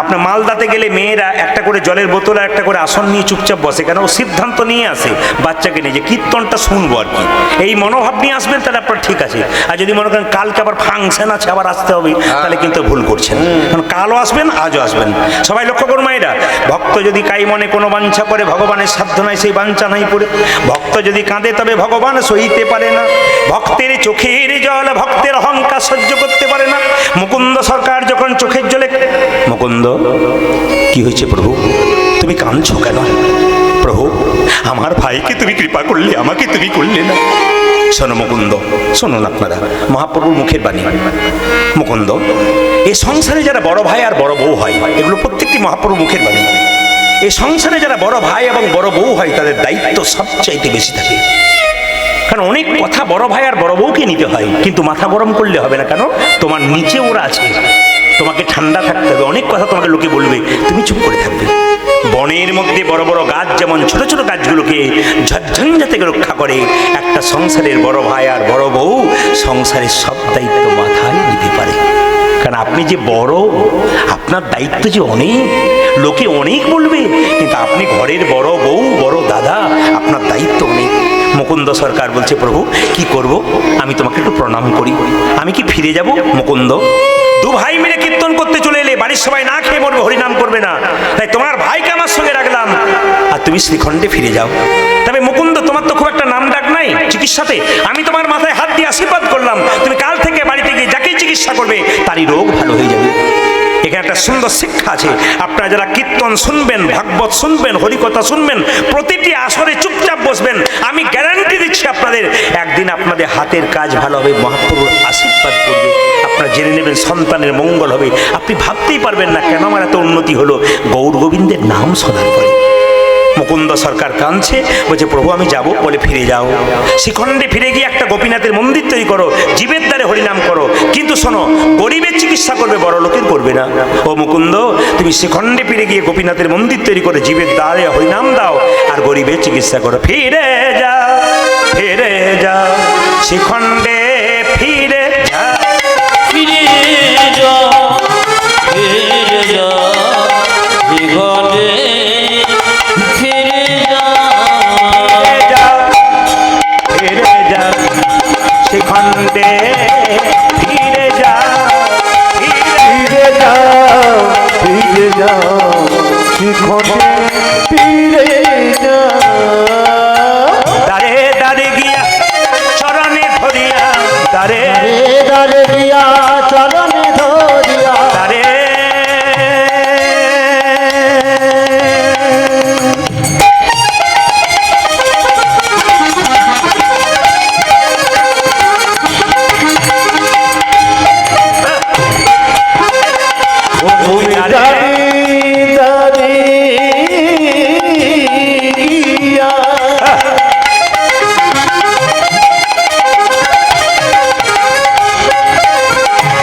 আপনার মালদাতে গেলে মেয়েরা একটা করে জলের বোতল আর একটা করে আসন নিয়ে চুপচাপ বসে। কেন? ও সিদ্ধান্ত নিয়ে আসে বাচ্চাকে নিয়ে যে কীর্তনটা শুনবো আর কি। এই মনোভাব নিয়ে আসবেন, তাহলে আপনার ঠিক আছে। আর যদি মনে করেন কালকে আবার ফাংশন আছে, আবার আসতে হবে, তাহলে কিন্তু ভুল করছেন। কারণ কালও আসবেন, আজও আসবেন। সবাই লক্ষ্য করুন মায়েরা, ভক্ত যদি কাই মনে কোনো বাঞ্ছা করে, ভগবানের সাধ্য নাই সেই বাঞ্ছা নাই পড়ে। ভক্ত যদি কাঁদে তবে ভগবান সইতে পারে না। ভক্তের চোখের জল ভক্তের অহংকার সহ্য করতে পারে না। মুকুন্দ সরকার যখন চোখের জলে, মুকুন্দ কি হয়েছে প্রভু, তুমি কাঁদছো কেন? প্রভু, আমার ভাইকে তুমি কৃপা করলে, আমাকে তুমি করলে না। শোনো মুকুন্দ, শুনুন আপনারা, মহাপ্রভুর মুখের বাণী। মুকুন্দ, এই সংসারে যারা বড় ভাই আর বড় বউ হয়, এগুলো প্রত্যেকটি মহাপ্রভুর মুখের বাণী। এই সংসারে যারা বড় ভাই এবং বড় বউ হয়, তাদের দায়িত্ব সবচাইতে বেশি থাকে। কারণ অনেক কথা বড় ভাই আর বড় বউকে নিতে হয়, কিন্তু মাথা গরম করলে হবে না। কেন? তোমার নিচে ওরা আছে, তোমাকে ঠান্ডা থাকতে হবে। অনেক কথা তোমাকে লোকে বলবে, তুমি চুপ করে থাকবে। বনের মধ্যে বড় বড় গাছ যেমন ছোট ছোট গাছগুলোকে ঝঞ্ঝা থেকে রক্ষা করে, একটা সংসারের বড় ভাই আর বড় বউ সংসারের সব দায়িত্ব মাথায় নিতে পারে। কারণ আপনি যে বড়, আপনার দায়িত্ব যে অনেক, লোকে অনেক বলবে, কিন্তু আপনি ঘরের বড় বউ, বড় দাদা, আপনার দায়িত্ব অনেক। মুকুন্দ সরকার বলছে, প্রভু কি করব? আমি তোমাকে একটু প্রণাম করি। আমি কি ফিরে যাব? মুকুন্দ, 2 ভাই মিলে কীর্তন করতে চলে এলে, বাড়ির সবাই না খেয়ে মরবে, হরিনাম করবে না, তাই তোমার ভাইকে আমার সঙ্গে রাখলাম, আর তুমি শ্রীখণ্ডে ফিরে যাও। তবে মুকুন্দ, তোমার তো খুব একটা নাম ডাক নাই চিকিৎসাতে। আমি তোমার মাথায় হাত দিয়ে আশীর্বাদ করলাম, তুমি কাল থেকে বাড়িতে গিয়ে যাকেই চিকিৎসা করবে তারই রোগ ভালো হয়ে যাবে। এখানে একটা সুন্দর শিক্ষা আছে। আপনারা যারা কীর্তন শুনবেন, ভাগবত শুনবেন, হরিকথা শুনবেন, প্রতিটি আসরে চুপচাপ বসবেন। আমি গ্যারান্টি দিচ্ছি আপনাদের একদিন আপনাদের হাতের কাজ ভালো হবে, মহাপ্রভুর আশীর্বাদ করবে, আপনারা জেনে নেবেন সন্তানের মঙ্গল হবে। আপনি ভাবতেই পারবেন না কেন আমার এত উন্নতি হলো গৌর গোবিন্দের নাম শোনার পরে। মুকুন্দ সরকার কাঁদছে, বলছে প্রভু আমি যাব, বলে ফিরে যাও। শিখণ্ডে ফিরে গিয়ে একটা গোপীনাথের মন্দির তৈরি করো, জীবের দ্বারে হরিনাম করো, কিন্তু শোনো গরিবের চিকিৎসা করবে, বড় লোকের করবে না। ও মুকুন্দ, তুমি শিখণ্ডে ফিরে গিয়ে গোপীনাথের মন্দির তৈরি করে জীবের দ্বারে হরিনাম দাও আর গরিবের চিকিৎসা করো। ফিরে যাও, ফিরে যাও, শিখণ্ডে ফিরে যাও। ফিরে যাও, ফিরে যাও, জীবনে ফিরে যাও। ফিরে যাও, শিখণ্ডে ফিরে যাও, ফিরে যাও, ফিরে যাও, শিখণ্ডে ফিরে যাও। দাঁড়ে দাঁড়ে গিয়া চরণে ধরিয়া, দাঁড়ে দারে দিয়া চরণে ধরিয়া, দাঁড়ে দাঁড়িয়ে দাঁড়িয়া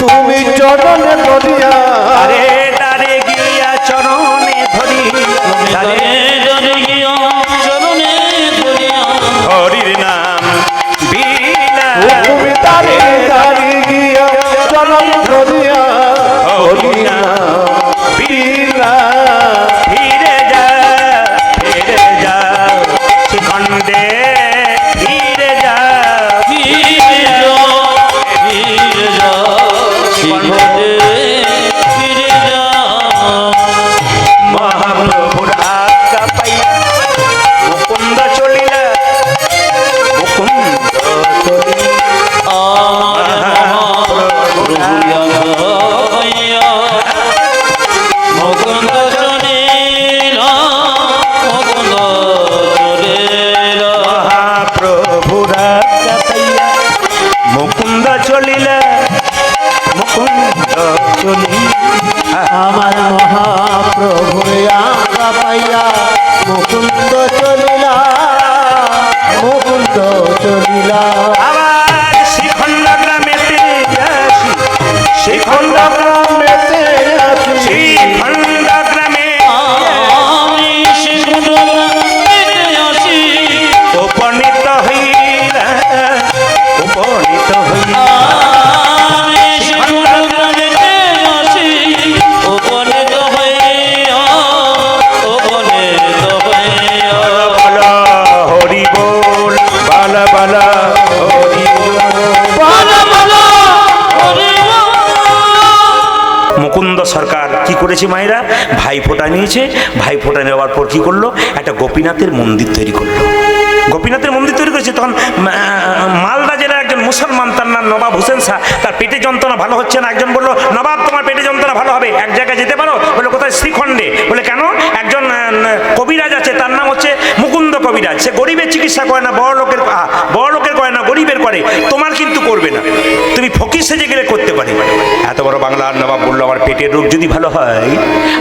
তুমি চরণে ধরিয়া, দাঁড়ে দাঁড়ে গিয়া চরণে ধরি, দাঁড়ে চরণে গিয়া চরণে ধরিয়া হরির নাম বিনা। তুমি দাঁড়িয়ে দাঁড়িয়ে গিয়া চরণে ধরিয়া, হরি নাম বিনা। ফিরে যাও, ফিরে যাও, শিখণ্ডে ফিরে যাও। ফিরে যাও, ফিরে যাও, জীবনে ফিরে যাও। মহাপ্রভুর আজ্ঞা পাইয়া মুকুন্দ চলিলা, মুকুন্দ চলিলা। আমার মহাপ্রভু আজ্ঞা মুকুন্দ চলিলা, মুকুন্দ চলিলা। মহাপ্রভুর আজ্ঞা পাইয়া মুকুন্দ চলিলা, মুকুন্দ চলিলা। আমার মহাপ্রভুর আজ্ঞা পাইয়া মুকুন্দ চলিলা, মুকুন্দ চলিলা। আবার শিখণ্ড গ্রামেতে আসি, শিখণ্ড গ্রামেতে আসি, শিখণ্ড গ্রামে আমি শিখণ্ড গ্রামেতে আসি, উপনীত হইলা, উপনীত হইলা। আমি শিখণ্ড গ্রামেতে আসি, উপনীত হইয়া, উপনীত হইয়া। বলো হরি বল, বালা বালা হরি বল। বলো, বলো, হরি বল। মুকুন্দ সরকার কি করেছে মায়েরা, ভাই ফোঁটা নিয়েছে, ভাই ফোঁটা নেওয়ার পর কি করলো, একটা গোপীনাথের মন্দির তৈরি করলো। গোপীনাথের মন্দির তৈরি করেছে তখন মালদা জেলার একজন মুসলমান, তার নাম নবাব হোসেন শাহ। তার পেটে যন্ত্রণা ভালো হচ্ছে না, একজন বললো নবাব তোমার পেটে যন্ত্রণা ভালো হবে, এক জায়গায় যেতে পারো? বললো কোথায়? শ্রীখণ্ডে। বলে কেন? একজন কবিরাজ আছে, তার নাম হচ্ছে মুকুন্দ কবিরাজ, সে গরিবের চিকিৎসা করে না, বড় লোকের করে না, গরিবের করে, তোমার কিন্তু করবে না, তুমি ফকির সেজে গেলে করতে পারে। এত বড় বাংলার নবাব বললো আমার পেটের রোগ যদি ভালো হয়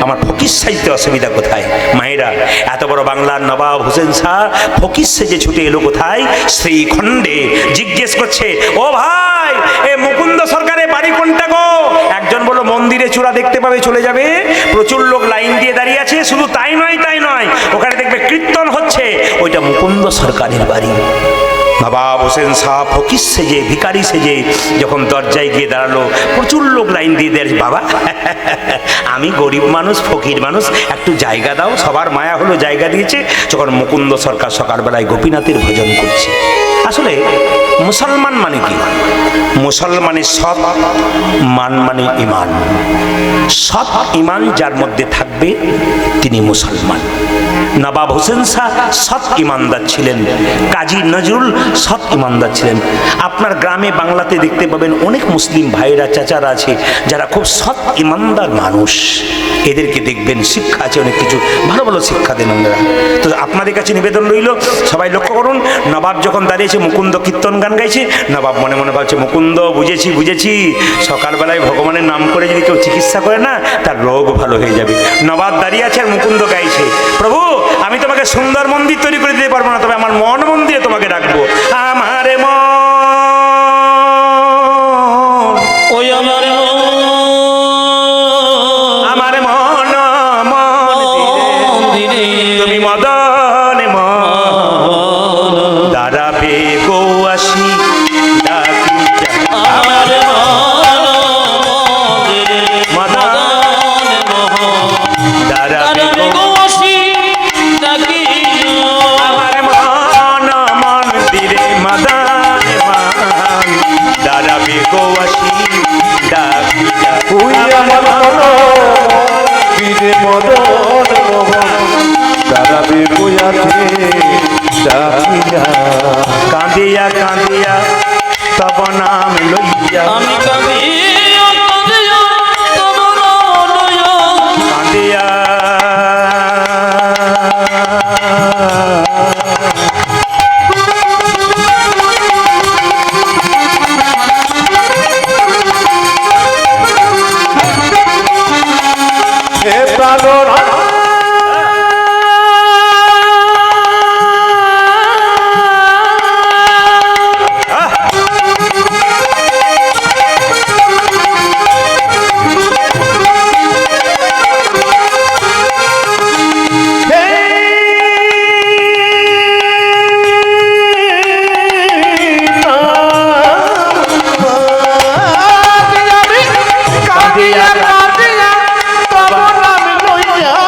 আমার ফকির সাইতে অসুবিধা কোথায়? মায়েরা, এত বড় বাংলার নবাব হোসেন শাহ ফকির সেজে ছুটে এলো কোথায়? শ্রীখণ্ডে। জিজ্ঞেস করছে, ও ভাই এ মুকুন্দ সরকারের বাড়ি কোনটা গো? একজন বলল মন্দিরে চূড়া দেখতে পাবে, চলে যাবে, প্রচুর লোক লাইন দিয়ে দাঁড়িয়ে আছে, শুধু তাই নয় ওখানে দেখবে কীর্তন হচ্ছে, ওইটা মুকুন্দ সরকারের বাড়ি। নবাব হোসেন শাহ ফকির সেজে, ভিখারি সেজে যখন দরজায় গিয়ে দাঁড়ালো, প্রচুর লোক লাইন দিয়ে দাঁড়িয়ে, বাবা আমি গরিব মানুষ, ফকির মানুষ, একটু জায়গা দাও। সবার মায়া হলো, জায়গা দিয়েছে। যখন মুকুন্দ সরকার সকালবেলায় গোপীনাথের ভজন করছে। আসলে মুসলমান মানে কি? মুসলমানের সৎ, মান মানে ইমান। সৎ ইমান যার মধ্যে থাকবে তিনি মুসলমান। নবাব হোসেন শাহ সৎ ইমানদার ছিলেন, কাজী নজরুল সৎ ইমানদার ছিলেন। আপনার গ্রামে বাংলাতে দেখতে পাবেন অনেক মুসলিম ভাইরা, চাচারা আছে যারা খুব সৎ ইমানদার মানুষ, এদেরকে দেখবেন শিক্ষা আছে অনেক কিছু, ভালো ভালো শিক্ষা দেন ওনারা। তো আপনাদের কাছে নিবেদন রইল, সবাই লক্ষ্য করুন, নবাব যখন দাঁড়িয়েছে মুকুন্দ কীর্তন গান গাইছে, নবাব মনে মনে ভাবছে মুকুন্দ বুঝেছি, সকালবেলায় ভগবানের নাম করে যদি কেউ চিকিৎসা করে না তার রোগ ভালো হয়ে যাবে। নবাব দাঁড়িয়ে আছে আর মুকুন্দ গাইছে, প্রভু আমি তোমাকে সুন্দর মন্দির তৈরি করে দিতে পারবো না, তবে আমার মন মন্দিরে তোমাকে রাখবো। আমার মন, ওই আমার আমার মন মন্দিরে তুমি মদন মন দাঁড়াবে গো আসি ডাকি যা। আমার মন মন্দিরে মদন দাঁড়াবে গো, আমার মন মন্দিরে মদন মন দাঁড়াবে গো আসি ডাকি যা। তুই আমার বীরে মদন মোহন দাঁড়াবে বইয়াছে ডাকিয়া। কাঁদিয়া কাঁদিয়া তব নাম লইয়া, আমি কাঁদিয়া কাঁদিয়া তোমার লইয়া কাঁদিয়া হে প্রাণরা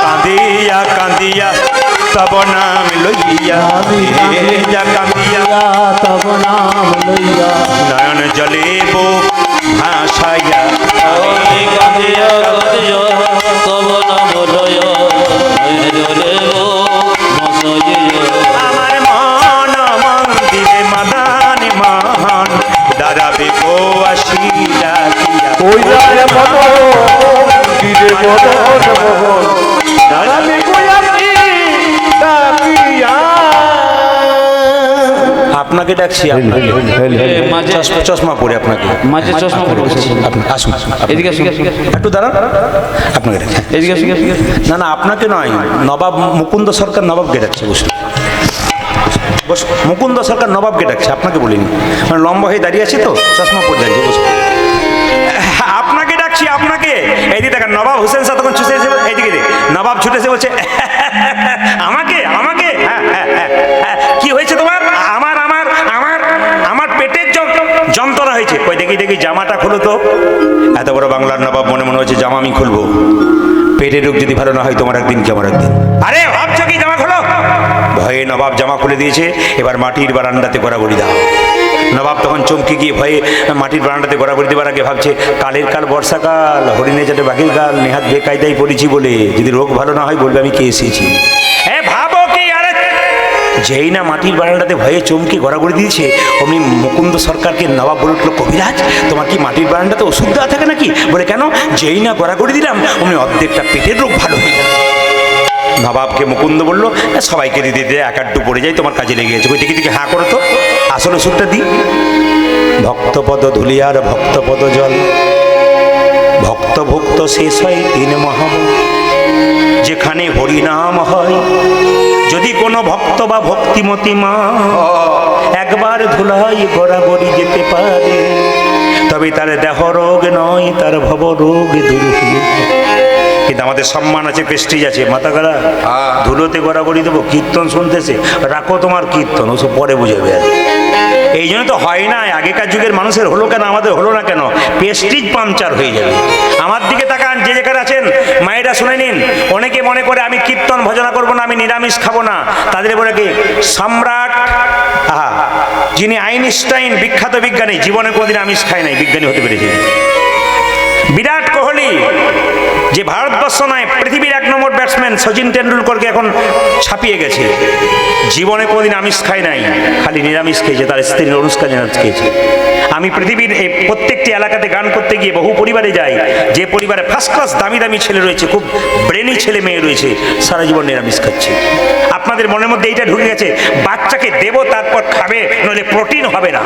কাঁদিয়া কাঁদিয়া তব নাম লইয়া, কাঁদিয়া কাঁদিয়া তব নাম লইয়া নয়ন জলে বুক ভাসাইয়া, আমি কাঁদিয়া কাঁদিয়া তব নাম লইয়া জলে মশাইয়া। আমার মন মন্দিরে মদন মোহন দাঁড়াবে গো আসি ডাকিয়া। ওই যায় মদন বীরে মদন মোহন দাঁড়াবে বইয়াছে ডাকিয়া। আপনাকে ডাকছি, মাঝে চশমা পরে আপনাকে, মাঝে চশমা পরে বসেছি। আসুন এদিকে আসুন, একটু দাঁড়ান, আপনাকে ডাকছি। এদিকে আসুন, না না আপনাকে নয়, নবাব মুকুন্দ সরকার নবাবকে ডাকছে, বসুন বসুন। মুকুন্দ সরকার নবাবকে ডাকছে, আপনাকে বলিনি, মানে লম্বা হয়ে দাঁড়িয়ে আছে তো চশমা পরে দাঁড়িয়ে, বসুন। আপনাকে ডাকছি, আপনাকে। এইদিকে দেখেন নবাব হোসেন শাহ তখন ছুটে এসে, এইদিকে দেখ নবাব ছুটে এসে বলছে আমাকে আমাকে, হ্যাঁ হ্যাঁ হ্যাঁ হ্যাঁ, কি হয়েছে তোমার? আমার আমার আমার আমার পেটের যন্ত্রণা হয়েছে। কই দেখি দেখি জামাটা খুলো তো। এত বড় বাংলার নবাব, মনে মনে হচ্ছে জামা আমি খুলবো, পেটের রোগ যদি ভালো না হয় তোমার একদিন কি আমার একদিন। আরে ভাবছো কি, জামা খোলো। ভয়ে নবাব জামা খুলে দিয়েছে, এবার মাটির বারান্দাতে গড়াগড়ি দাও। নবাব তখন চমকে গিয়ে ভয়ে মাটির বারান্দাতে গড়াগড়ি দেবার আগে ভাবছে কালের কাল বর্ষাকাল, হরিণে যাতে বাকির কাল, নেহাত বেকায়দায় পড়েছি বলে যদি রোগ ভালো না হয় বলবে আমি কে এসেছি। ভাবো কি, আরে যেই না মাটির বারান্দাতে ভয়ে চমকে গড়াগড়ি দিয়েছে, অমনি মুকুন্দ সরকারকে নবাব বলে উঠলো, কবিরাজ তোমার কি মাটির বারান্দাতে ওষুধ দেওয়া থাকে নাকি? বলে কেন? যেই না গড়াগড়ি দিলাম অমনি অর্ধেকটা পেটের রোগ ভালো হয়ে গেল। নবাবকে মুকুন্দ বললো, সবাইকে দিতে দিতে এক আধটু পড়ে যাই, তোমার কাজে লেগে গেছে। ওই দেখি দেখি হাঁ করো তো, আসল ওষুধটা দিই। ভক্তপদ ধুলিয়ার ভক্তপদ জল, ভক্ত ভক্ত শেষ হয় তিন মহাম। যেখানে হরিনাম হয়, যদি কোনো ভক্ত বা ভক্তিমতী মা একবার ধুলাই গড়াগড়ি যেতে পারে, তবে তার দেহ রোগ নয়, তার ভব রোগ দূর হয়ে। কিন্তু আমাদের সম্মান আছে, প্রেস্টিজ আছে, মাথা গাড়া ধুলোতে গড়াগড়ি দেবো, কীর্তন শুনতেছে, রাখো তোমার কীর্তন, ওসব পরে বুঝাবে। আর এই জন্য তো হয় না, আগেকার যুগের মানুষের হলো কেন, আমাদের হলো না কেন? প্রেস্টিজ পাংচার হয়ে যাবে। আমার দিকে তাকান, যে যেখানে আছেন মায়েরা শুনে নিন। অনেকে মনে করে আমি কীর্তন ভজনা করবো না, আমি নিরামিষ খাবো না, তাদের বলে কি সম্রাট, যিনি আইনস্টাইন বিখ্যাত বিজ্ঞানী, জীবনে কোনোদিন আমিষ খায় নাই, বিজ্ঞানী হতে পেরেছে। বিরাট কোহলি, যে ভারতবর্ষ নয় পৃথিবীর 1 নম্বর ব্যাটসম্যান, সচিন টেন্ডুলকরকে এখন ছাপিয়ে গেছে, জীবনে কোনোদিন আমিষ খায় নাই, খালি নিরামিষ খেয়েছে, তার স্ত্রী অনুষ্কা জানাত খেয়েছে। আমি পৃথিবীর এই প্রত্যেকটি এলাকাতে গান করতে গিয়ে বহু পরিবারে যাই, যে পরিবারে ফার্স্ট ক্লাস দামি দামি ছেলে রয়েছে, খুব ব্রেনি ছেলে মেয়ে রয়েছে, সারা জীবন নিরামিষ খাচ্ছে। আপনাদের আমাদের মনের মধ্যে এইটা ঢুকে গেছে, বাচ্চাকে দেবো তারপর খাবে, নইলে প্রোটিন হবে না।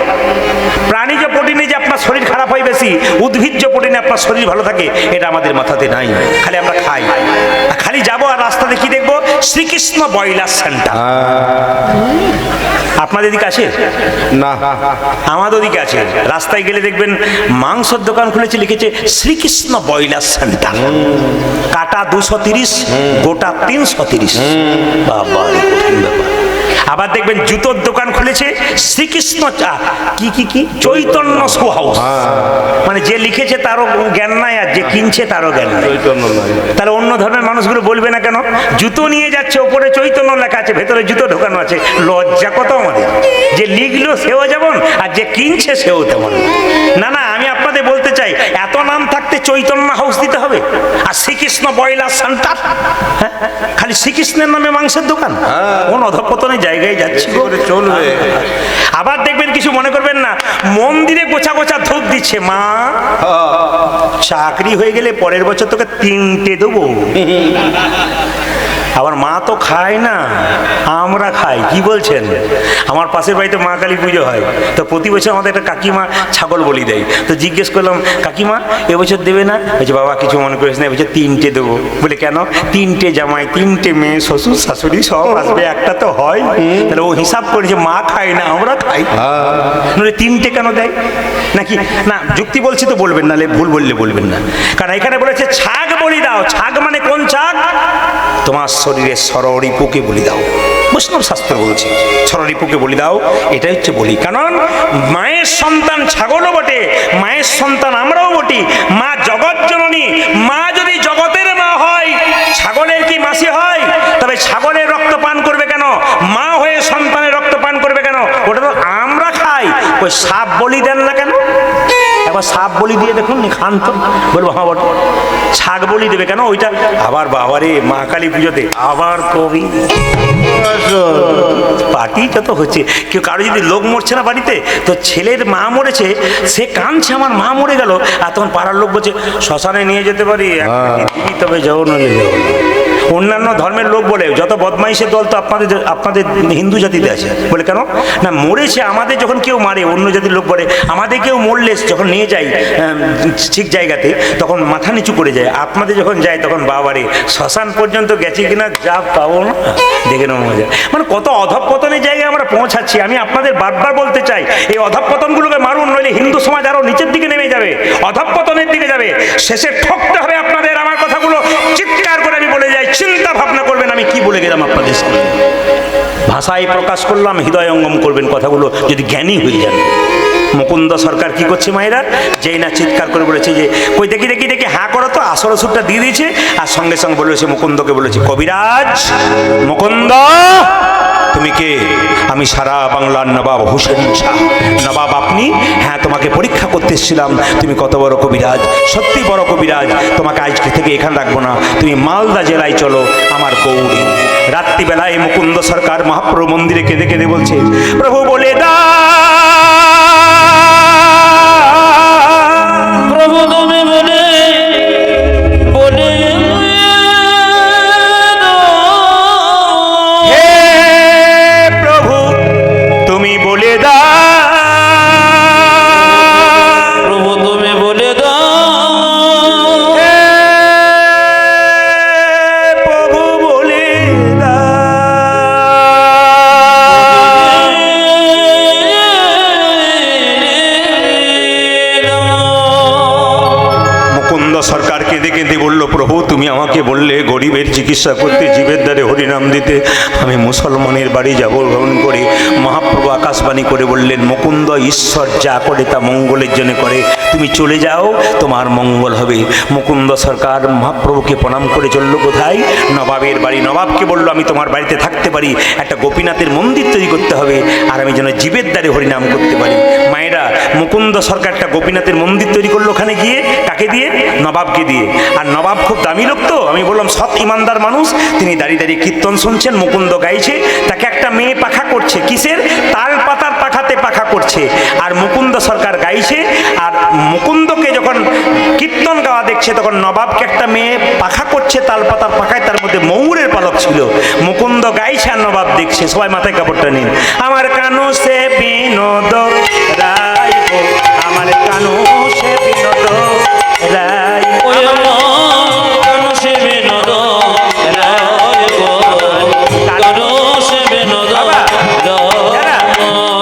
প্রাণীজ প্রোটিনে যে আপনার শরীর খারাপ হয় বেশি, উদ্ভিজ্জ প্রোটিনে আপনার শরীর ভালো থাকে, এটা আমাদের মাথাতে নাই। খালি আমরা খাই, খালি যাবো আর রাস্তাতে কি দেখবো, শ্রীকৃষ্ণ ব্রয়লার সেন্টার। আপনাদের দিকে আছে না, আমাদের ওদিকে আছে। রাস্তায় গেলে দেখবেন মাংসের দোকান খুলেছে, লিখেছে শ্রীকৃষ্ণ ব্রয়লার সেন্টার, কাটা 230, গোটা 330। বাবা রে, কঠিন ব্যাপার। আবার দেখবেন জুতোর দোকান খুলেছে শ্রীকৃষ্ণ কি চৈতন্য শু হাউস। মানে যে লিখেছে তারও জ্ঞান নাই, আর যে কিনছে তারও জ্ঞান নাই। তাহলে অন্য ধর্মের মানুষগুলো বলবে না কেন? জুতো নিয়ে যাচ্ছে, ওপরে চৈতন্য লেখা আছে, ভেতরে জুতো ঢোকানো আছে। লজ্জা কত আমাদের! যে লিখলো সেও যেমন, আর যে কিনছে সেও তেমন। না না, আমি আপনাদের বলতে চাই, এত নাম থাকতে চৈতন্য হাউস দিতে হবে আর শ্রীকৃষ্ণ ব্রয়লার সেন্টার? হ্যাঁ, খালি শ্রীকৃষ্ণের নামে মাংসের দোকান? কোন অধঃপতনের জায়গায় যাচ্ছি চলবে। আবার দেখবেন, কিছু মনে করবেন না, মন্দিরে গোছা গোছা ধূপ দিচ্ছে। মা, চাকরি হয়ে গেলে পরের বছর তোকে 3টে দেবো। আবার মা তো খায় না, আমরা খাই। কি বলছেন? আমার পাশের বাড়িতে মা কালী পুজো হয়, তো প্রতি বছর আমাদের একটা কাকিমা ছাগল বলি দেয়। তো জিজ্ঞেস করলাম, কাকিমা এবছর দেবে না? বলছে, বাবা কিছু মনে করিস না, এবছর 3টে দেবো। বলে, কেন? 3টে জামাই, 3টে মেয়ে, শ্বশুর শাশুড়ি সব আসবে, একটা তো হয়। তাহলে ও হিসাব করেছে, মা খায় না, আমরা খাই, নইলে 3টে কেন দেয়? নাকি না, যুক্তি বলছি তো বলবেন, নাহলে ভুল বললে বলবেন না। কারণ এখানে বলেছে ছাগ বলি দাও। ছাগ মানে কোন ছাগ? তোমার শরীরের সররিপুকে বলি দাও। বৈষ্ণব শাস্ত্র বলছে সররিপুকে বলি দাও, এটাই হচ্ছে বলি। কারণ মায়ের সন্তান ছাগলও বটে, মায়ের সন্তান আমরাও বটি। মা জগৎ জননী। মা যদি জগতের মা হয়, ছাগলের কি মাসি হয়? তবে ছাগলের রক্ত পান করবে কেন? মা হয়ে সন্তানের রক্ত পান করবে কেন? ওটা তো আমরা খাই। ওই সাপ বলি দেন না কেন? একবার সাপ বলি দিয়ে দেখুন, খান তো। বলবো হ্যাঁ বটে। ছাগ বলি দেবে কেন? ওইটা আবার বাবারে মা কালী পুজোতে আবার কবি পার্টি যত হচ্ছে। কেউ কারো যদি লোক মরছে না বাড়িতে, তো ছেলের মা মরেছে, সে কাঁদছে আমার মা মরে গেল, আর তখন পাড়ার লোক বলছে শ্মশানে নিয়ে যেতে পারি, তবে যাও নইলে যাও। অন্যান্য ধর্মের লোক বলে, যত বদমাইশের দল তো আপনাদের হিন্দু জাতিতে আছে। বলে কেন না, মরেছে আমাদের যখন কেউ মারে, অন্য জাতির লোক বলে আমাদের কেউ মরলে যখন নিয়ে যাই ঠিক জায়গাতে, তখন মাথা নিচু করে যায়। আপনাদের যখন যায় তখন বাবারে শ্মশান পর্যন্ত গেছে কিনা যা পাবো না, দেখে নেওয়া মজা। মানে কত অধঃপতনের জায়গায় আমরা পৌঁছাচ্ছি। আমি আপনাদের বারবার বলতে চাই, এই অধঃপতনগুলোকে মারুন, নইলে হিন্দু সমাজ আরো নিচের দিকে নেমে যাবে, অধঃপতনের দিকে যাবে। শেষে ঠকতে হবে আপনাদের। আমার কথাগুলো চিৎকার করে আমি বলে যাই, চিন্তা ভাবনা করবেন আমি কি বলে গেলাম আপনাদের সামনে। ভাষায় প্রকাশ করলাম, হৃদয়ঙ্গম করবেন কথাগুলো, যদি জ্ঞানী হয়ে যান। মুকুন্দ সরকার কি করছে মায়েরা? যেই না চিৎকার করে বলেছে যে কই দেখি দেখি দেখি হাঁ করো তো, আসর ওষুধটা দিয়ে দিয়েছে, আর সঙ্গে সঙ্গে বলেছে মুকুন্দকে বলেছে, কবিরাজ মুকুন্দ তুমি কে? আমি সারা বাংলার নবাব হোসেন শাহ। নবাব আপনি? হ্যাঁ, তোমাকে পরীক্ষা করতে এসেছিলাম, তুমি কত বড় কবিরাজ। সত্যি বড় কবিরাজ। তোমাকে আজকে থেকে এখানে রাখবো না, তুমি মালদা জেলায় চলো আমার গৌরী। রাত্রিবেলায় মুকুন্দ সরকার মহাপ্রভু মন্দিরে কেঁদে কেঁদে বলছে, প্রভু বলে দা, প্রভু তুমি বলে বলে হে প্রভু তুমি বলে দা, প্রভু তুমি বলে দাও, হে প্রভু বলে দা। মুকুন্দ সরকার কেঁদে কেঁদে বলল, প্রভু তুমি আমাকে বললে গরিবের চিকিৎসা করতে, জীবের দ্বারে হরিনাম দিতে। আমি মুসলমানের বাড়ি যাব ভ্রমণ করে। মহাপ্রভু আকাশবাণী করে বললেন, মুকুন্দ ঈশ্বর যা করে তা মঙ্গলের জন্য করে, তুমি চলে যাও, তোমার মঙ্গল হবে। মুকুন্দ সরকার মহাপ্রভুকে প্রণাম করে চলল কোথায়? নবাবের বাড়ি। নবাবকে বলল, আমি তোমার বাড়িতে থাকতে পারি, একটা গোপীনাথের মন্দির তৈরি করতে হবে, আর আমি যেন জীবের দ্বারে হরিনাম করতে পারি। মায়েরা, মুকুন্দ সরকার একটা গোপীনাথের মন্দির তৈরি করলো ওখানে গিয়ে। কাকে দিয়ে? নবাবকে দিয়ে। আর নবাব খুব দামি লোক তো, আমি বললাম সৎ ইমানদার মানুষ। তিনি দাঁড়িয়ে দাঁড়িয়ে কীর্তন শুনছেন, মুকুন্দ গাইছে, তাকে একটা মেয়ে পাখা করছে। কিসের? তাল পাতার পাখাতে পাখা করছে। আর মুকুন্দ সরকার গাইছে, আর মুকুন্দকে যখন কীর্তন গাওয়া দেখছে, তখন নবাবকে একটা মেয়ে পাখা করছে তাল পাতার পাখায়, তার মধ্যে ময়ূরের পালক ছিল। মুকুন্দ গাইছে আর নবাব দেখছে, সবাই মাথায় কাপড়টা নিন। আমার কানু সে বিনোদ রায় গো, আমার কানু সে বিনোদ রায়। ওই আমার কানু সে বিনোদ রায় গো, কানু সে বিনোদ যারা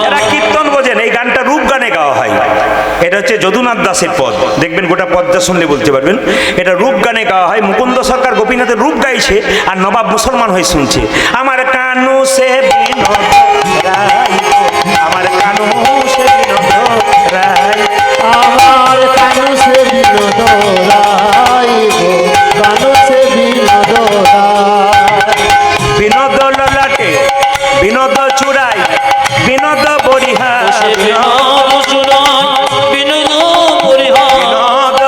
যারা কীর্তন বোঝেন, এই গানটা রূপ গানে গাওয়া হয়। এটা হচ্ছে যদুনাথ দাসের পদ, দেখবেন গোটা পদটা শুনলে বলতে পারবেন। এটা রূপ গানে গাওয়া হয়, মুকুন্দ সরকার গোপীনাথের রূপ গাইছে আর নবাব মুসলমান হয়ে শুনছে। আমার কানু সে বিনোদ রায় গো, আমার কানু সে বিনোদ রায়। আমার কানু সে বিনোদ রায় গো, কানু সে বিনোদ রায়। বিনোদ ললাটে বিনোদ চূড়াই বিনোদ বরিহা সে বিনোদ চূড়ায় বিনোদ বরিহা। বিনোদ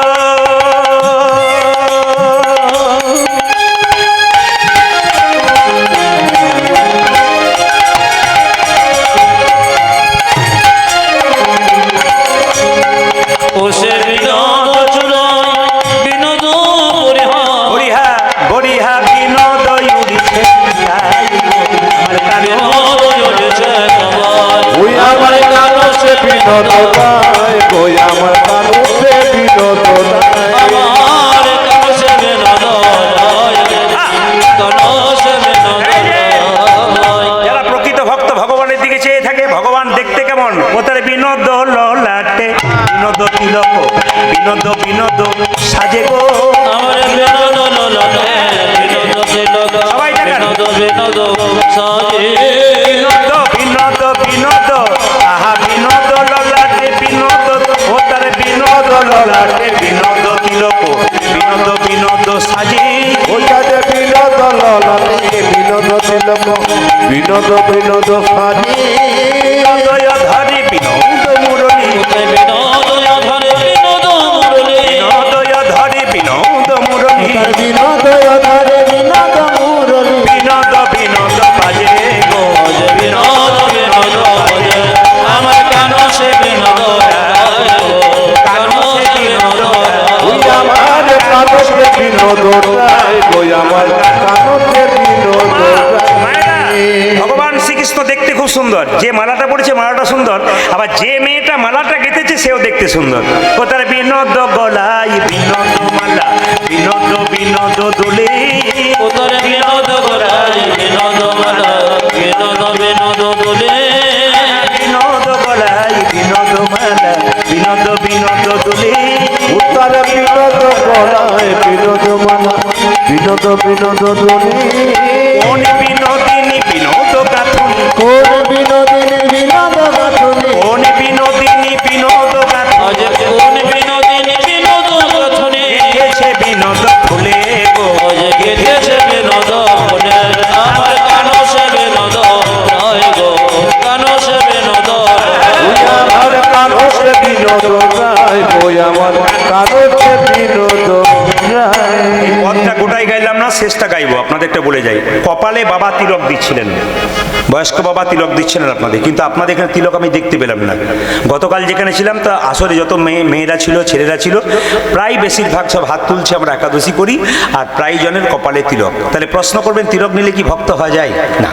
ও সে বিনোদ চূড়ায় বিনোদ বরিহা। বরিহা বরিহা বিনোদ উড়িছে গাই গো, আমার কানু বিনোদ উড়েছে সবাই। ওই আমার কানু সে বিনোদ রায় গো, আমার কানু সে বিনোদ রায়। আমার কানু সে বিনোদ রায়, কানু সে বিনোদ রায়। যারা প্রকৃত ভক্ত ভগবানের দিকে চেয়ে থাকে, ভগবান দেখতে কেমন, ও তার বিনোদ ললাটে বিনোদ তিলক বিনোদ বিনোদ সাজে গো। আমার বিনোদ ললাটে বিনোদ তিলক, সবাই দেখান। বিনোদ বিনোদ সাজে। বিনোদ বিনোদ বিনোদ আহা বিনোদ ললাটে বিনোদ, ও তার বিনোদ ললাটে বিনোদ তিলক বিনোদ বিনোদ সাজে। ওইটাতে বিনোদ ললাটে বিনোদ তিলক বিনোদ বিনোদ সাজে। বিনোদয় ধরি বিনোদ মুরলী বিনোদ ধরে বিনোদ মুরলী, বিনোদয় ধরি বিনোদ মুরলী বিনোদ ধরে বিনোদ মুরলী। বিনোদ বিনোদ বাজে গো। বিনোদ বিনোদ বাজে। আমার কানু সে বিনোদ রায় গো, কানু সে বিনোদ ওই রায়। আমার কানু সে বিনোদ রায় গো, আমার কানু সে বিনোদ মায়েরা, রায়। ভগবান শ্রীকৃষ্ণ দেখতে খুব সুন্দর, যে মালাটা পড়েছে মালাটা সুন্দর, আবার যে মেয়েটা মালাটা গেঁথেছে সেও দেখতে সুন্দর। ও তার বিনোদ গলায় বিনোদ মালা বিনোদ বিনোদ দোলে। উত্তর বিনোদ গোড়ায় বিনোদ মালা বিনোদ বিনোদ বলে। বিনোদ গলায় বিনোদ মালা বিনোদ বিনোদ দোলে। উত্তর বিনোদ গলায় বিনোদ মালা বিনোদ বিনোদ দোলে। কোন বিনোদিনী বিনোদ গাথুনি, কোন বিনোদিনী বিনোদ গাথুনি। কোন বিনোদিনী বিনোদ গাথুনি, আজ কোন বিনোদিনী বিনোদ কথনে, গেছে বিনোদ ফুলে গো। আজ গেথেছে বিনোদ বলে। আমার কানু সে বিনোদ রায় গো, কানু সে বিনোদ ওই রায়। আমার কানু সে বিনোদ রায় গো, আমার কানু সে বিনোদ রায়। পদটা গোটাই গাইলাম না, শেষটা গাইবো, আপনাদের একটা বলে যাই। কপালে বাবা তিলক দিচ্ছিলেন, বয়স্ক বাবা তিলক দিচ্ছিলেন আপনাদের, কিন্তু আপনাদের এখানে তিলক আমি দেখতে পেলাম না। গতকাল যেখানে ছিলাম তা আসলে যত মেয়েরা ছিল ছেলেরা ছিল, প্রায় বেশিরভাগ সব হাত তুলছে, আমরা একাদশী করি, আর প্রায় জনের কপালে তিলক। তাহলে প্রশ্ন করবেন, তিলক নিলে কি ভক্ত হওয়া যায়? না।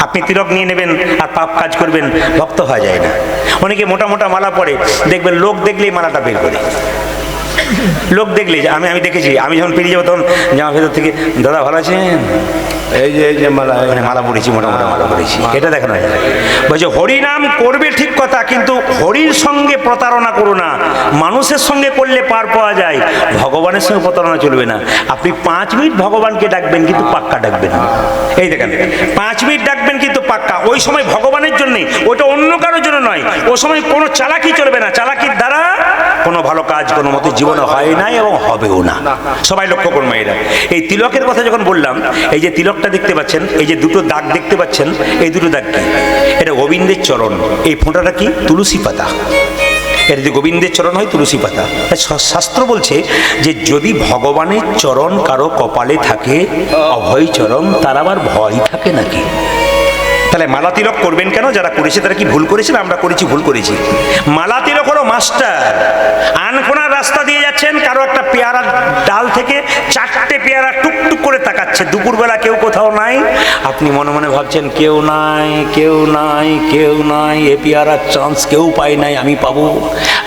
আপনি তিলক নিয়ে নেবেন আর পাপ কাজ করবেন, ভক্ত হওয়া যায় না। অনেকে মোটা মোটা মালা পরে, দেখবেন লোক দেখলেই মালাটা বের করে। লোক দেখলে আমি দেখেছি, আমি যখন পেরিয়ে যাবো তখন জামা ভেতর থেকে, দাদা ভালো আছেন, এই যে মালা মানে মালা পড়েছি, মোটা মোটা মালা পড়েছি, এটা দেখানো যায়। বলছে হরিনাম করবে ঠিক কথা, কিন্তু হরির সঙ্গে প্রতারণা করো না। মানুষের সঙ্গে করলে পার পাওয়া যায়, ভগবানের সঙ্গে প্রতারণা চলবে না। আপনি 5 মিনিট ভগবানকে ডাকবেন, কিন্তু পাক্কা ডাকবেন। এই দেখেন, 5 মিনিট ডাকবেন কিন্তু পাক্কা, ওই সময় ভগবানের জন্যই, ওটা অন্য কারোর জন্য নয়। ওই সময় কোনো চালাকি চলবে না, চালাকির দ্বারা কোনো ভালো কাজ কোনো মতে জীবনে হয় নাই এবং হবেও না। সবাই লক্ষ্য করুন মেয়েরা, এই তিলকের কথা যখন বললাম, এই যে তিলকটা দেখতে পাচ্ছেন, এই যে দুটো দাগ দেখতে পাচ্ছেন, এই দুটো দাগ কি? এটা গোবিন্দের চরণ। এই ফোঁটাটা কি? তুলসী পাতা। এটা যদি গোবিন্দের চরণ হয়, তুলসী পাতা। শাস্ত্র বলছে যে যদি ভগবানের চরণ কারো কপালে থাকে, অভয় চরণ, তার আবার ভয় থাকে নাকি? তাহলে মালা তিলক করবেন কেন? যারা করেছে তারা কি ভুল করেছে না আমরা করেছি? ভুল করেছি। মালা তিলক হলো মাস্টার। আনকোনার রাস্তা দিয়ে যাচ্ছেন, কারো একটা পেয়ারা ডাল থেকে 4টে পেয়ারা টুকটুক করে করে তাকাচ্ছে, দুপুরবেলা কেউ কোথাও নাই। আপনি মনে মনে ভাবছেন কেউ নাই, কেউ নাই, কেউ নাই, এ পিয়ারার চান্স কেউ পাই নাই, আমি পাবো।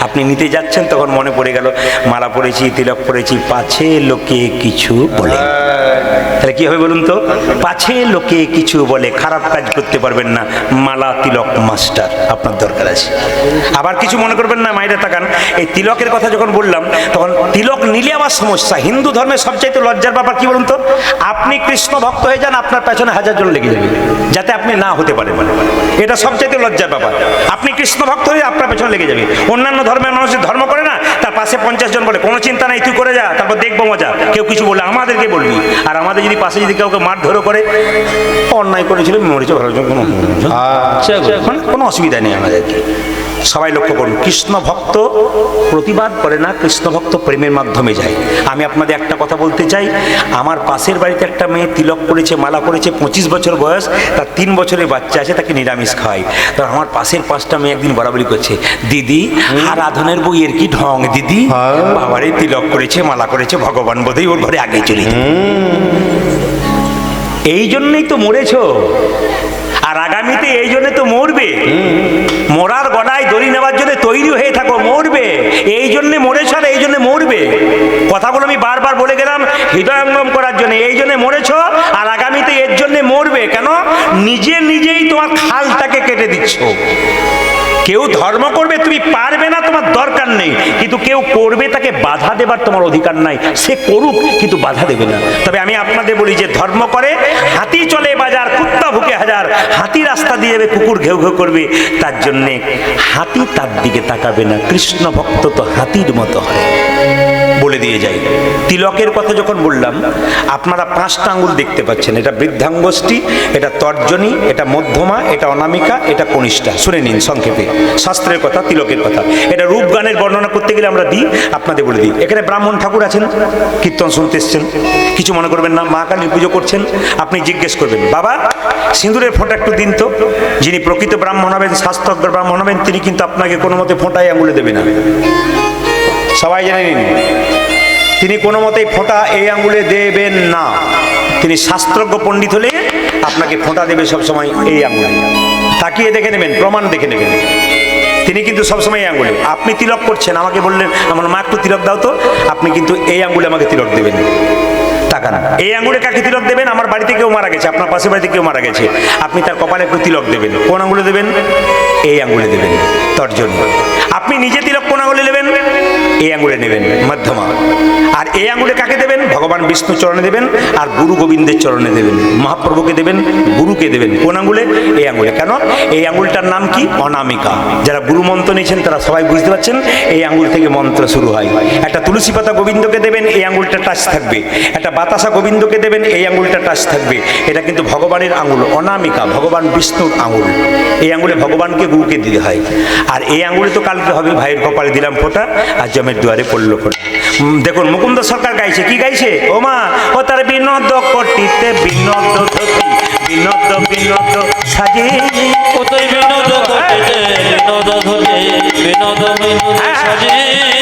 আপনি নিতে যাচ্ছেন, তখন মনে পড়ে গেল মালা পরেছি, তিলক পরেছি, পাছে লোকে কিছু বলে। তাহলে কি হবে বলুন তো? পাছে লোকে কিছু বলে, খারাপ কাজ করতে পারবেন না, মালা তিলক মাস্টার আপনার দরকার আছে। আবার কিছু মনে করবেন না, মায়েরা তাকান, এই তিলকের কথা যখন বললাম তখন তিলক নিলে আবার সমস্যা। হিন্দু ধর্মের সবচাইতে লজ্জার ব্যাপার কি বলুন তো? আপনি কৃষ্ণ ভক্ত হয়ে যান, আপনার পেছনে 1000 জন লেগে যাবে যাতে আপনি না হতে পারেন। এটা সবচাইতে লজ্জার ব্যাপার। আপনি কৃষ্ণ ভক্ত হয়ে আপনার পেছনে লেগে যাবে। অন্যান্য ধর্মের মানুষ ধর্ম করে না, তার পাশে 50 জন বলে কোনো চিন্তা নাই, তুই করে যা, তারপর দেখবো মজা। কেউ কিছু বলে আমাদেরকে বলবি, আর আমাদের যদি পাশে যদি কাউকে মারধরও করে, অন্যায় করেছিল মরেছে, ভালো কোনো অসুবিধা নেই আমাদেরকে। সবাই লক্ষ্য করুন, কৃষ্ণ ভক্ত প্রতিবাদ করে না, কৃষ্ণ ভক্ত প্রেমের মাধ্যমে যায়। আমি আপনাদের একটা কথা বলতে চাই, আমার পাশের বাড়িতে একটা মেয়ে তিলক করেছে, মালা করেছে, 25 বছর বয়স, তার 3 বছরের বাচ্চা আছে, তাকে নিরামিষ খাওয়াই। তো আমার পাশের 5টা মেয়ে একদিন বরাবরি করছে, দিদি আরাধনের বইয়ের কি ঢং দিদি, বাবারে তিলক করেছে, মালা করেছে, ভগবান বোধহয় ওর ঘরে আগেই চলে যায়। এই জন্যই তো মরেছ, আর আগামীতে এই জন্য তো মরবে। মরার গলায় দড়ি নেওয়ার জন্য তৈরি হয়ে থাকো, মরবে। এই জন্য মরেছ আর এই জন্য মরবে। কথাগুলো আমি বারবার বলে গেলাম হৃদয়ঙ্গম করার জন্য। এই জন্য মরেছ আর আগামীতে এর জন্য মরবে। কেন? নিজেই তোমার খালটাকে কেটে দিচ্ছ। কেউ ধর্ম করবে, তুমি পারবে না, তোমার দরকার নেই, কিন্তু কেউ করবে, তাকে বাধা দেবার তোমার অধিকার নাই। সে করুক, কিন্তু বাধা দেবে না। তবে আমি আপনাদের বলি, যে ধর্ম করে, হাতি চলে বাজার, কুত্তা ভুকে হাজার, হাতি রাস্তা দিয়ে যাবে, কুকুর ঘেউ ঘেউ করবে, তার জন্যে হাতি তার দিকে তাকাবে না। কৃষ্ণ ভক্ত তো হাতির মতো হয়, বলে দিয়ে যাই। তিলকের কথা যখন বললাম, আপনারা 5টা আঙ্গুল দেখতে পাচ্ছেন। এটা বৃদ্ধাঙ্গুষ্ঠী, এটা তর্জনী, এটা মধ্যমা, এটা অনামিকা, এটা কনিষ্ঠা। শুনে নিন সংক্ষেপে শাস্ত্রের কথা, তিলকের কথা। এটা রূপ গানের বর্ণনা করতে গেলে আমরা দিই, আপনাদের বলে দিই। এখানে ব্রাহ্মণ ঠাকুর আছেন, কীর্তন শুনতে এসছেন, কিছু মনে করবেন না। মা কালীর পুজো করছেন, আপনি জিজ্ঞেস করবেন, বাবা সিঁদুরের ফোঁটা একটু দিন তো। যিনি প্রকৃত ব্রাহ্মণ হবেন, শাস্ত্রজ্ঞ ব্রাহ্মণ হবেন, তিনি কিন্তু আপনাকে কোনো মতে ফোঁটায় আঙুলে দেবে না। সবাই জেনে নিন, তিনি কোনো মতেই ফোঁটা এই আঙুলে দেবেন না। তিনি শাস্ত্রজ্ঞ পণ্ডিত হলে আপনাকে ফোঁটা দেবে সবসময় এই আঙুলে। তাকিয়ে দেখে নেবেন, প্রমাণ দেখে নেবেন। তিনি কিন্তু সবসময় এই আঙুলে। আপনি তিলক করছেন, আমাকে বললেন আমার মা একটু তিলক দাও তো, আপনি কিন্তু এই আঙুলে আমাকে তিলক দেবেন। তাকান, এই আঙুলে কাকে তিলক দেবেন? আমার বাড়িতে কেউ মারা গেছে, আপনার পাশের বাড়িতে কেউ মারা গেছে, আপনি তার কপালে একটু তিলক দেবেন। কোন আঙুলে দেবেন? এই আঙুলে দেবেন, তর্জনী। আপনি নিজে তিলক কোন আঙুলে নেবেন? এই আঙুলে নেবেন, মধ্যমা। আর এই আঙুলে কাকে দেবেন? ভগবান বিষ্ণু চরণে দেবেন, আর গুরু গোবিন্দের চরণে দেবেন, মহাপ্রভুকে দেবেন, গুরুকে দেবেন। কোন আঙুলে? এই আঙুলে। কেন? এই আঙুলটার নাম কি? অনামিকা। যারা গুরু মন্ত্র নিয়েছেন তারা সবাই বুঝতে পারছেন, এই আঙুল থেকে মন্ত্র শুরু হয়। একটা তুলসী পাতা গোবিন্দকে দেবেন, এই আঙুলটা টাচ থাকবে। একটা বাতাসা গোবিন্দকে দেবেন, এই আঙুলটা টাচ থাকবে। এটা কিন্তু ভগবানের আঙুল, অনামিকা, ভগবান বিষ্ণুর আঙুল। এই আঙুলে ভগবানকে, গুরুকে দিতে হয়। আর এই আঙুলে তো কালকে হবে, ভাইয়ের কপালে দিলাম ফোঁটা, আর জমের দুয়ারে পড়লো ফোঁটা। দেখুন মুকুন্দ সরকার গাইছে, কি গাইছে? ও মা ও তার বিনোদ কটিতে বিনোদ ধতি, বিনোদ বিনোদ সাজে, কোথায় বিনোদ কটিতে বিনোদ ধতি, বিনোদ বিনোদ সাজে।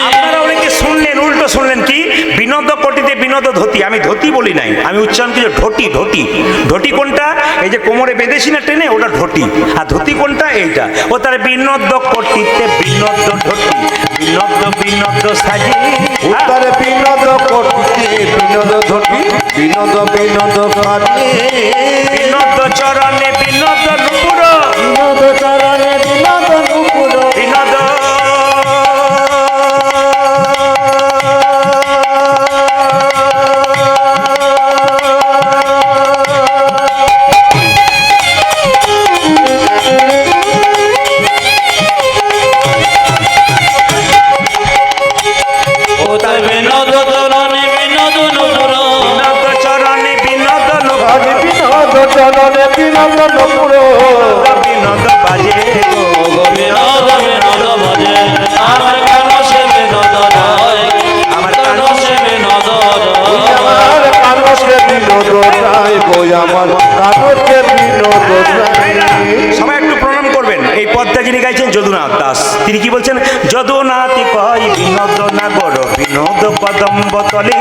আপনারা অনেকে শুনলেন, উল্টো শুনলেন, কি বিনোদ কটিতে বিনোদ ধতি। আমি ধতি বলি নাই, আমি উচ্চারণ করছি ঢটি। ঢটি, ঢটি কোনটা? এই যে কোমরে বেঁধেছি না টেনে, ওটা ঢটি। আর ধতি কোনটা? এইটা। ও তার বিনোদ কটিতে বিনোদ ধতি, বিনোদ বিনোদ সাজে, উত্তরে বিনোদ কটিতে বিনোদ ধটি, বিনোদ বিনোদ সাজে, বিনোদ চরণে বিনোদ নুপুর, বিনোদ চরণে বিনোদ নুপুর, বিনোদ চরণে বিনোদ নুপুর, বিনোদ বাজে, বিনোদ বিনোদ বাজে, আমার কানো সে বিনোদ যায়, আমার কানো সে বিনোদ যায়, আমার কানো সে বিনোদ যায়, বই আমার কানো সে বিনোদ যায়। সবাই একটু প্রণাম করবেন। এই পদটা যিনি গাইছেন যদুনাথ দাস, তিনি কি বলছেন? যদুনাথ কয় বিনোদ নাগর, বিনোদ কদম্ব তলে,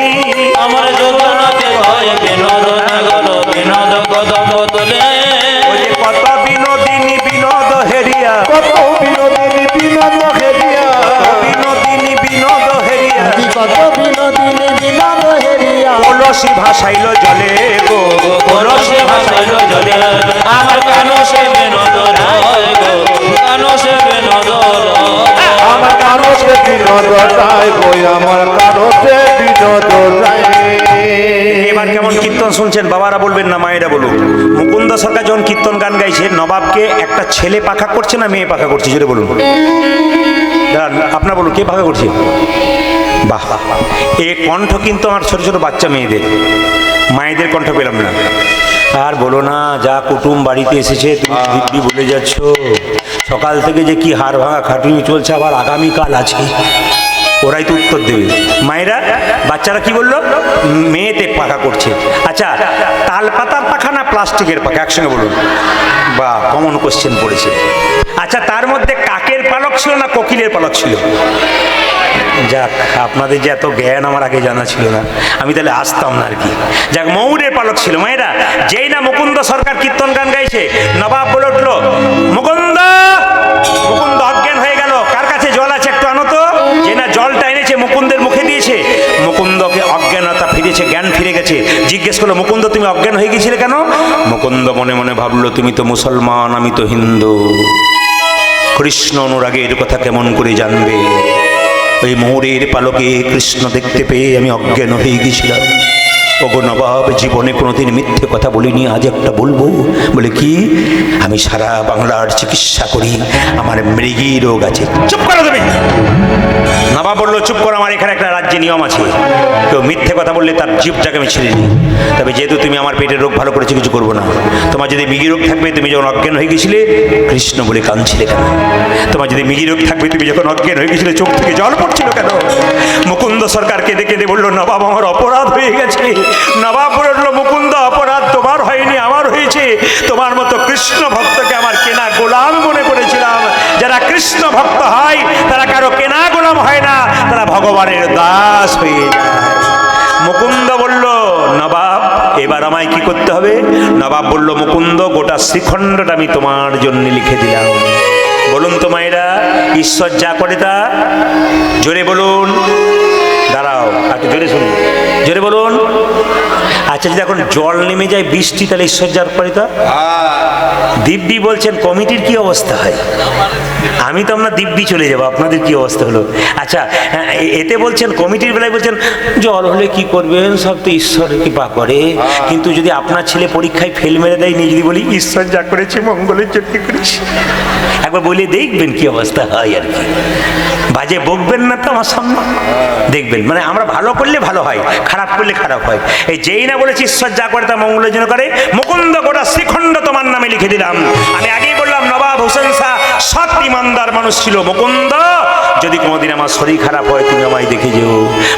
আমার যোজনাতে হয় বিনোদ ভাসাইল জলে গো কলসে ভাসাইল জলে আমার কানো সে বিনোদ রায় গো কানো সে বিনোদ রায় আমার কানো সে বিনোদ রায় গো আমার কানো সে বিনোদ রায়। এবার কেমন কীর্তন শুনছেন বাবারা বলবেন না মায়েরা বলুন। মুকুন্দ সরকার যখন কীর্তন গান গাইছে নবাবকে একটা ছেলে পাখা করছে না মেয়ে পাখা করছে জোরে বলুন। দাঁড়ান, আপনার বলুন কে পাখা করছে? বাহ, এ কণ্ঠ কিন্তু আমার ছোট ছোট বাচ্চা মেয়েদের, মায়েদের কণ্ঠ পেলাম না। আর বলো না, যা কুটুম বাড়িতে এসেছে তুমি দিব্যি বলে যাচ্ছ। সকাল থেকে যে কি হাড় ভাঙা খাটুনি চলছে, আবার আগামীকাল আছে, ওরাই তো উত্তর দেবে। মায়েরা, বাচ্চারা কি বললো? মেয়েতে পাখা করছে। আচ্ছা, তাল পাতার পাখা না প্লাস্টিকের পাখা? একসঙ্গে বলুন। বা কমন কোশ্চেন পড়েছে। আচ্ছা, তার মধ্যে কাকের পালক ছিল না কোকিলের পালক ছিল? যাক, আপনাদের যে এত জ্ঞান আমার আগে জানা ছিল না, আমি তাহলে আসতাম না আর কি। যাক, ময়ূরের পালক ছিল। মায়েরা, যেই না মুকুন্দ সরকার কীর্তন গান গাইছে, নবাব বলে উঠলো মুকুন্দ। মুকুন্দ অজ্ঞান হয়ে গেল। কার কাছে জল আছে একটু আনো তো। যে না জলটা এনেছে মুকুন্দের মুখে দিয়েছে, মুকুন্দকে অজ্ঞানতা ফিরেছে, জ্ঞান ফিরে গেছে। জিজ্ঞেস করলো, মুকুন্দ তুমি অজ্ঞান হয়ে গেছিলে কেন? মুকুন্দ মনে মনে ভাবলো, তুমি তো মুসলমান, আমি তো হিন্দু, কৃষ্ণ অনুরাগের কথা কেমন করে জানবে? ওই ময়ূরের পালকে কৃষ্ণ দেখতে পেয়ে আমি অজ্ঞান হয়ে গেছিলাম। ওগো নবাব, জীবনে কোনোদিন মিথ্যে কথা বলিনি, আজ একটা বলবো। বলে কি? আমি সারা বাংলার চিকিৎসা করি, আমার মৃগী রোগ আছে। চুপ করো তুমি। নবাব বললো, চুপ করো, আমার এখানে একটা রাজ্যে নিয়ম আছে, কেউ মিথ্যে কথা বললে তার জিভটাকে আমি ছেড়ে নিই। তবে যেহেতু তুমি আমার পেটের রোগ ভালো করেছো, কিছু করবো না। তোমার যদি মৃগী রোগ থাকবে, তুমি যখন অজ্ঞান হয়ে গেছিলে কৃষ্ণ বলে কাঁদছিলে কেন? তোমার যদি মৃগী রোগ থাকবে, তুমি যখন অজ্ঞান হয়ে গেছিলে চোখ থেকে জল পড়ছিল কেন? মুকুন্দ সরকার কেঁদে কেঁদে বললো, নবাব আমার অপরাধ হয়ে গেছে। নবাব বলল, মুকুন্দ অপরাধ তোমার হয়নি, আমার হয়েছে। তোমার মতো কৃষ্ণ ভক্তকে আমার কেনা গোলাম মনে করেছিলাম। যারা কৃষ্ণ ভক্ত হয় তারা কারো কেনা গোলাম হয় না, তারা ভগবানের দাস হয়ে যায়। মুকুন্দ বলল, নবাব এবার আমায় কি করতে হবে? নবাব বলল, মুকুন্দ গোটা শ্রীখণ্ডটা আমি তোমার জন্য লিখে দিলাম। বলুন তো মায়েরা, ঈশ্বর যা করে তা জোরে বলুন। দাঁড়াও, একটু জোরে শুনুন, জোরে বলুন। আচ্ছা, যদি এখন জল নেমে যায় বৃষ্টি, তাহলে ঈশ্বর যার করে তা? দিব্যি বলছেন, কমিটির কি অবস্থা হয়? আমি তো আমরা দিব্যি চলে যাবো, আপনাদের কি অবস্থা হলো? আচ্ছা, এতে বলছেন কমিটির বেলায় বলছেন জল হলে কি করবেন, সব তো ঈশ্বর কৃপা করে। কিন্তু যদি আপনার ছেলে পরীক্ষায় ফেল মেরে দেয়, নিয়ে যদি বলি ঈশ্বর যা করেছে মঙ্গলের জন্য করেছে, একবার বলে দেখবেন কি অবস্থা হয় আর কি। বাজে বকবেন না তো আমার সামনে, দেখবেন। মানে আমরা ভালো করলে ভালো হয়, খারাপ করলে খারাপ হয়। এই যেই না বলেছি ঈশ্বর যা করে তা মঙ্গলের জন্য করে, মুকুন্দ গোটা শ্রীখণ্ড তোমার নামে লিখে দিলাম। আমি আগেই বললাম, নবাব হোসেন শাহ সৎ ইমানদার মানুষ ছিল। মুকুন্দ, যদি কোনোদিন আমার শরীর খারাপ হয় তুমি আমায় দেখে যেও।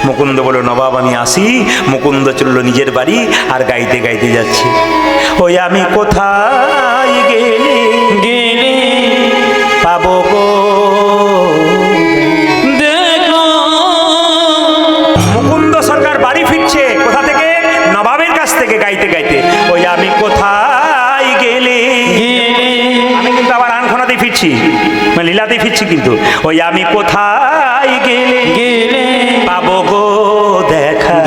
মুকুন্দ বলল, নবাব আমি আসি। মুকুন্দ চলল নিজের বাড়ি, আর গাইতে গাইতে যাচ্ছে, ওই আমি কোথায় গেলে গেলে পাবো গো। মুকুন্দ সরকার বাড়ি ফিরছে কোথা থেকে? নবাবের কাছ থেকে, গাইতে গাইতে, ওই আমি কোথায় গেলে। আমি কিন্তু আবার আনখোনাতেই ফিরছি, মানে লীলাতেই ফিরছি কিন্তু। ওই আমি কোথায় গেলে পাবো গো দেখা,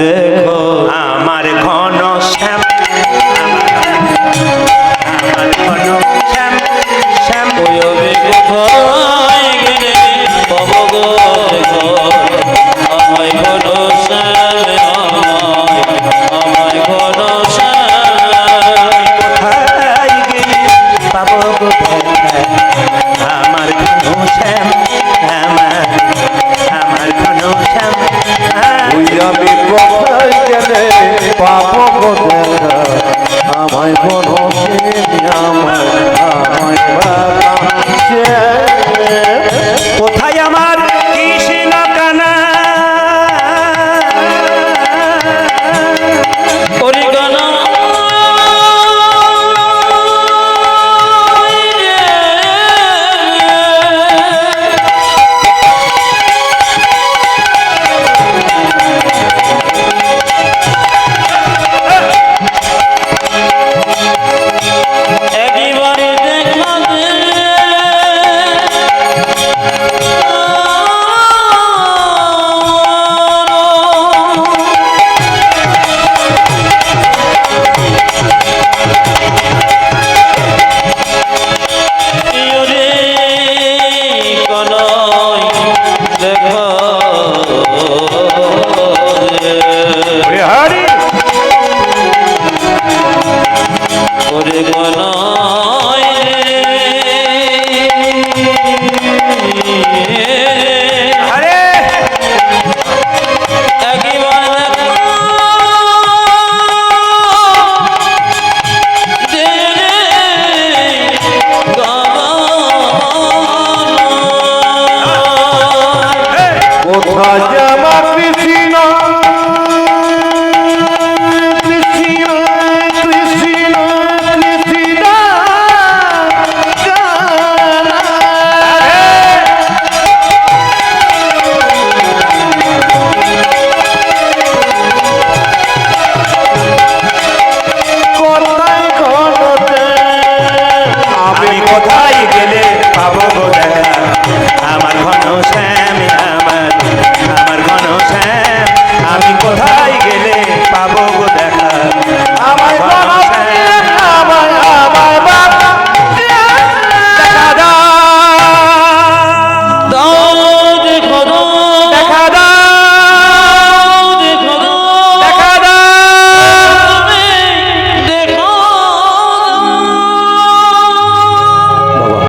আমার ঘন শ্যাম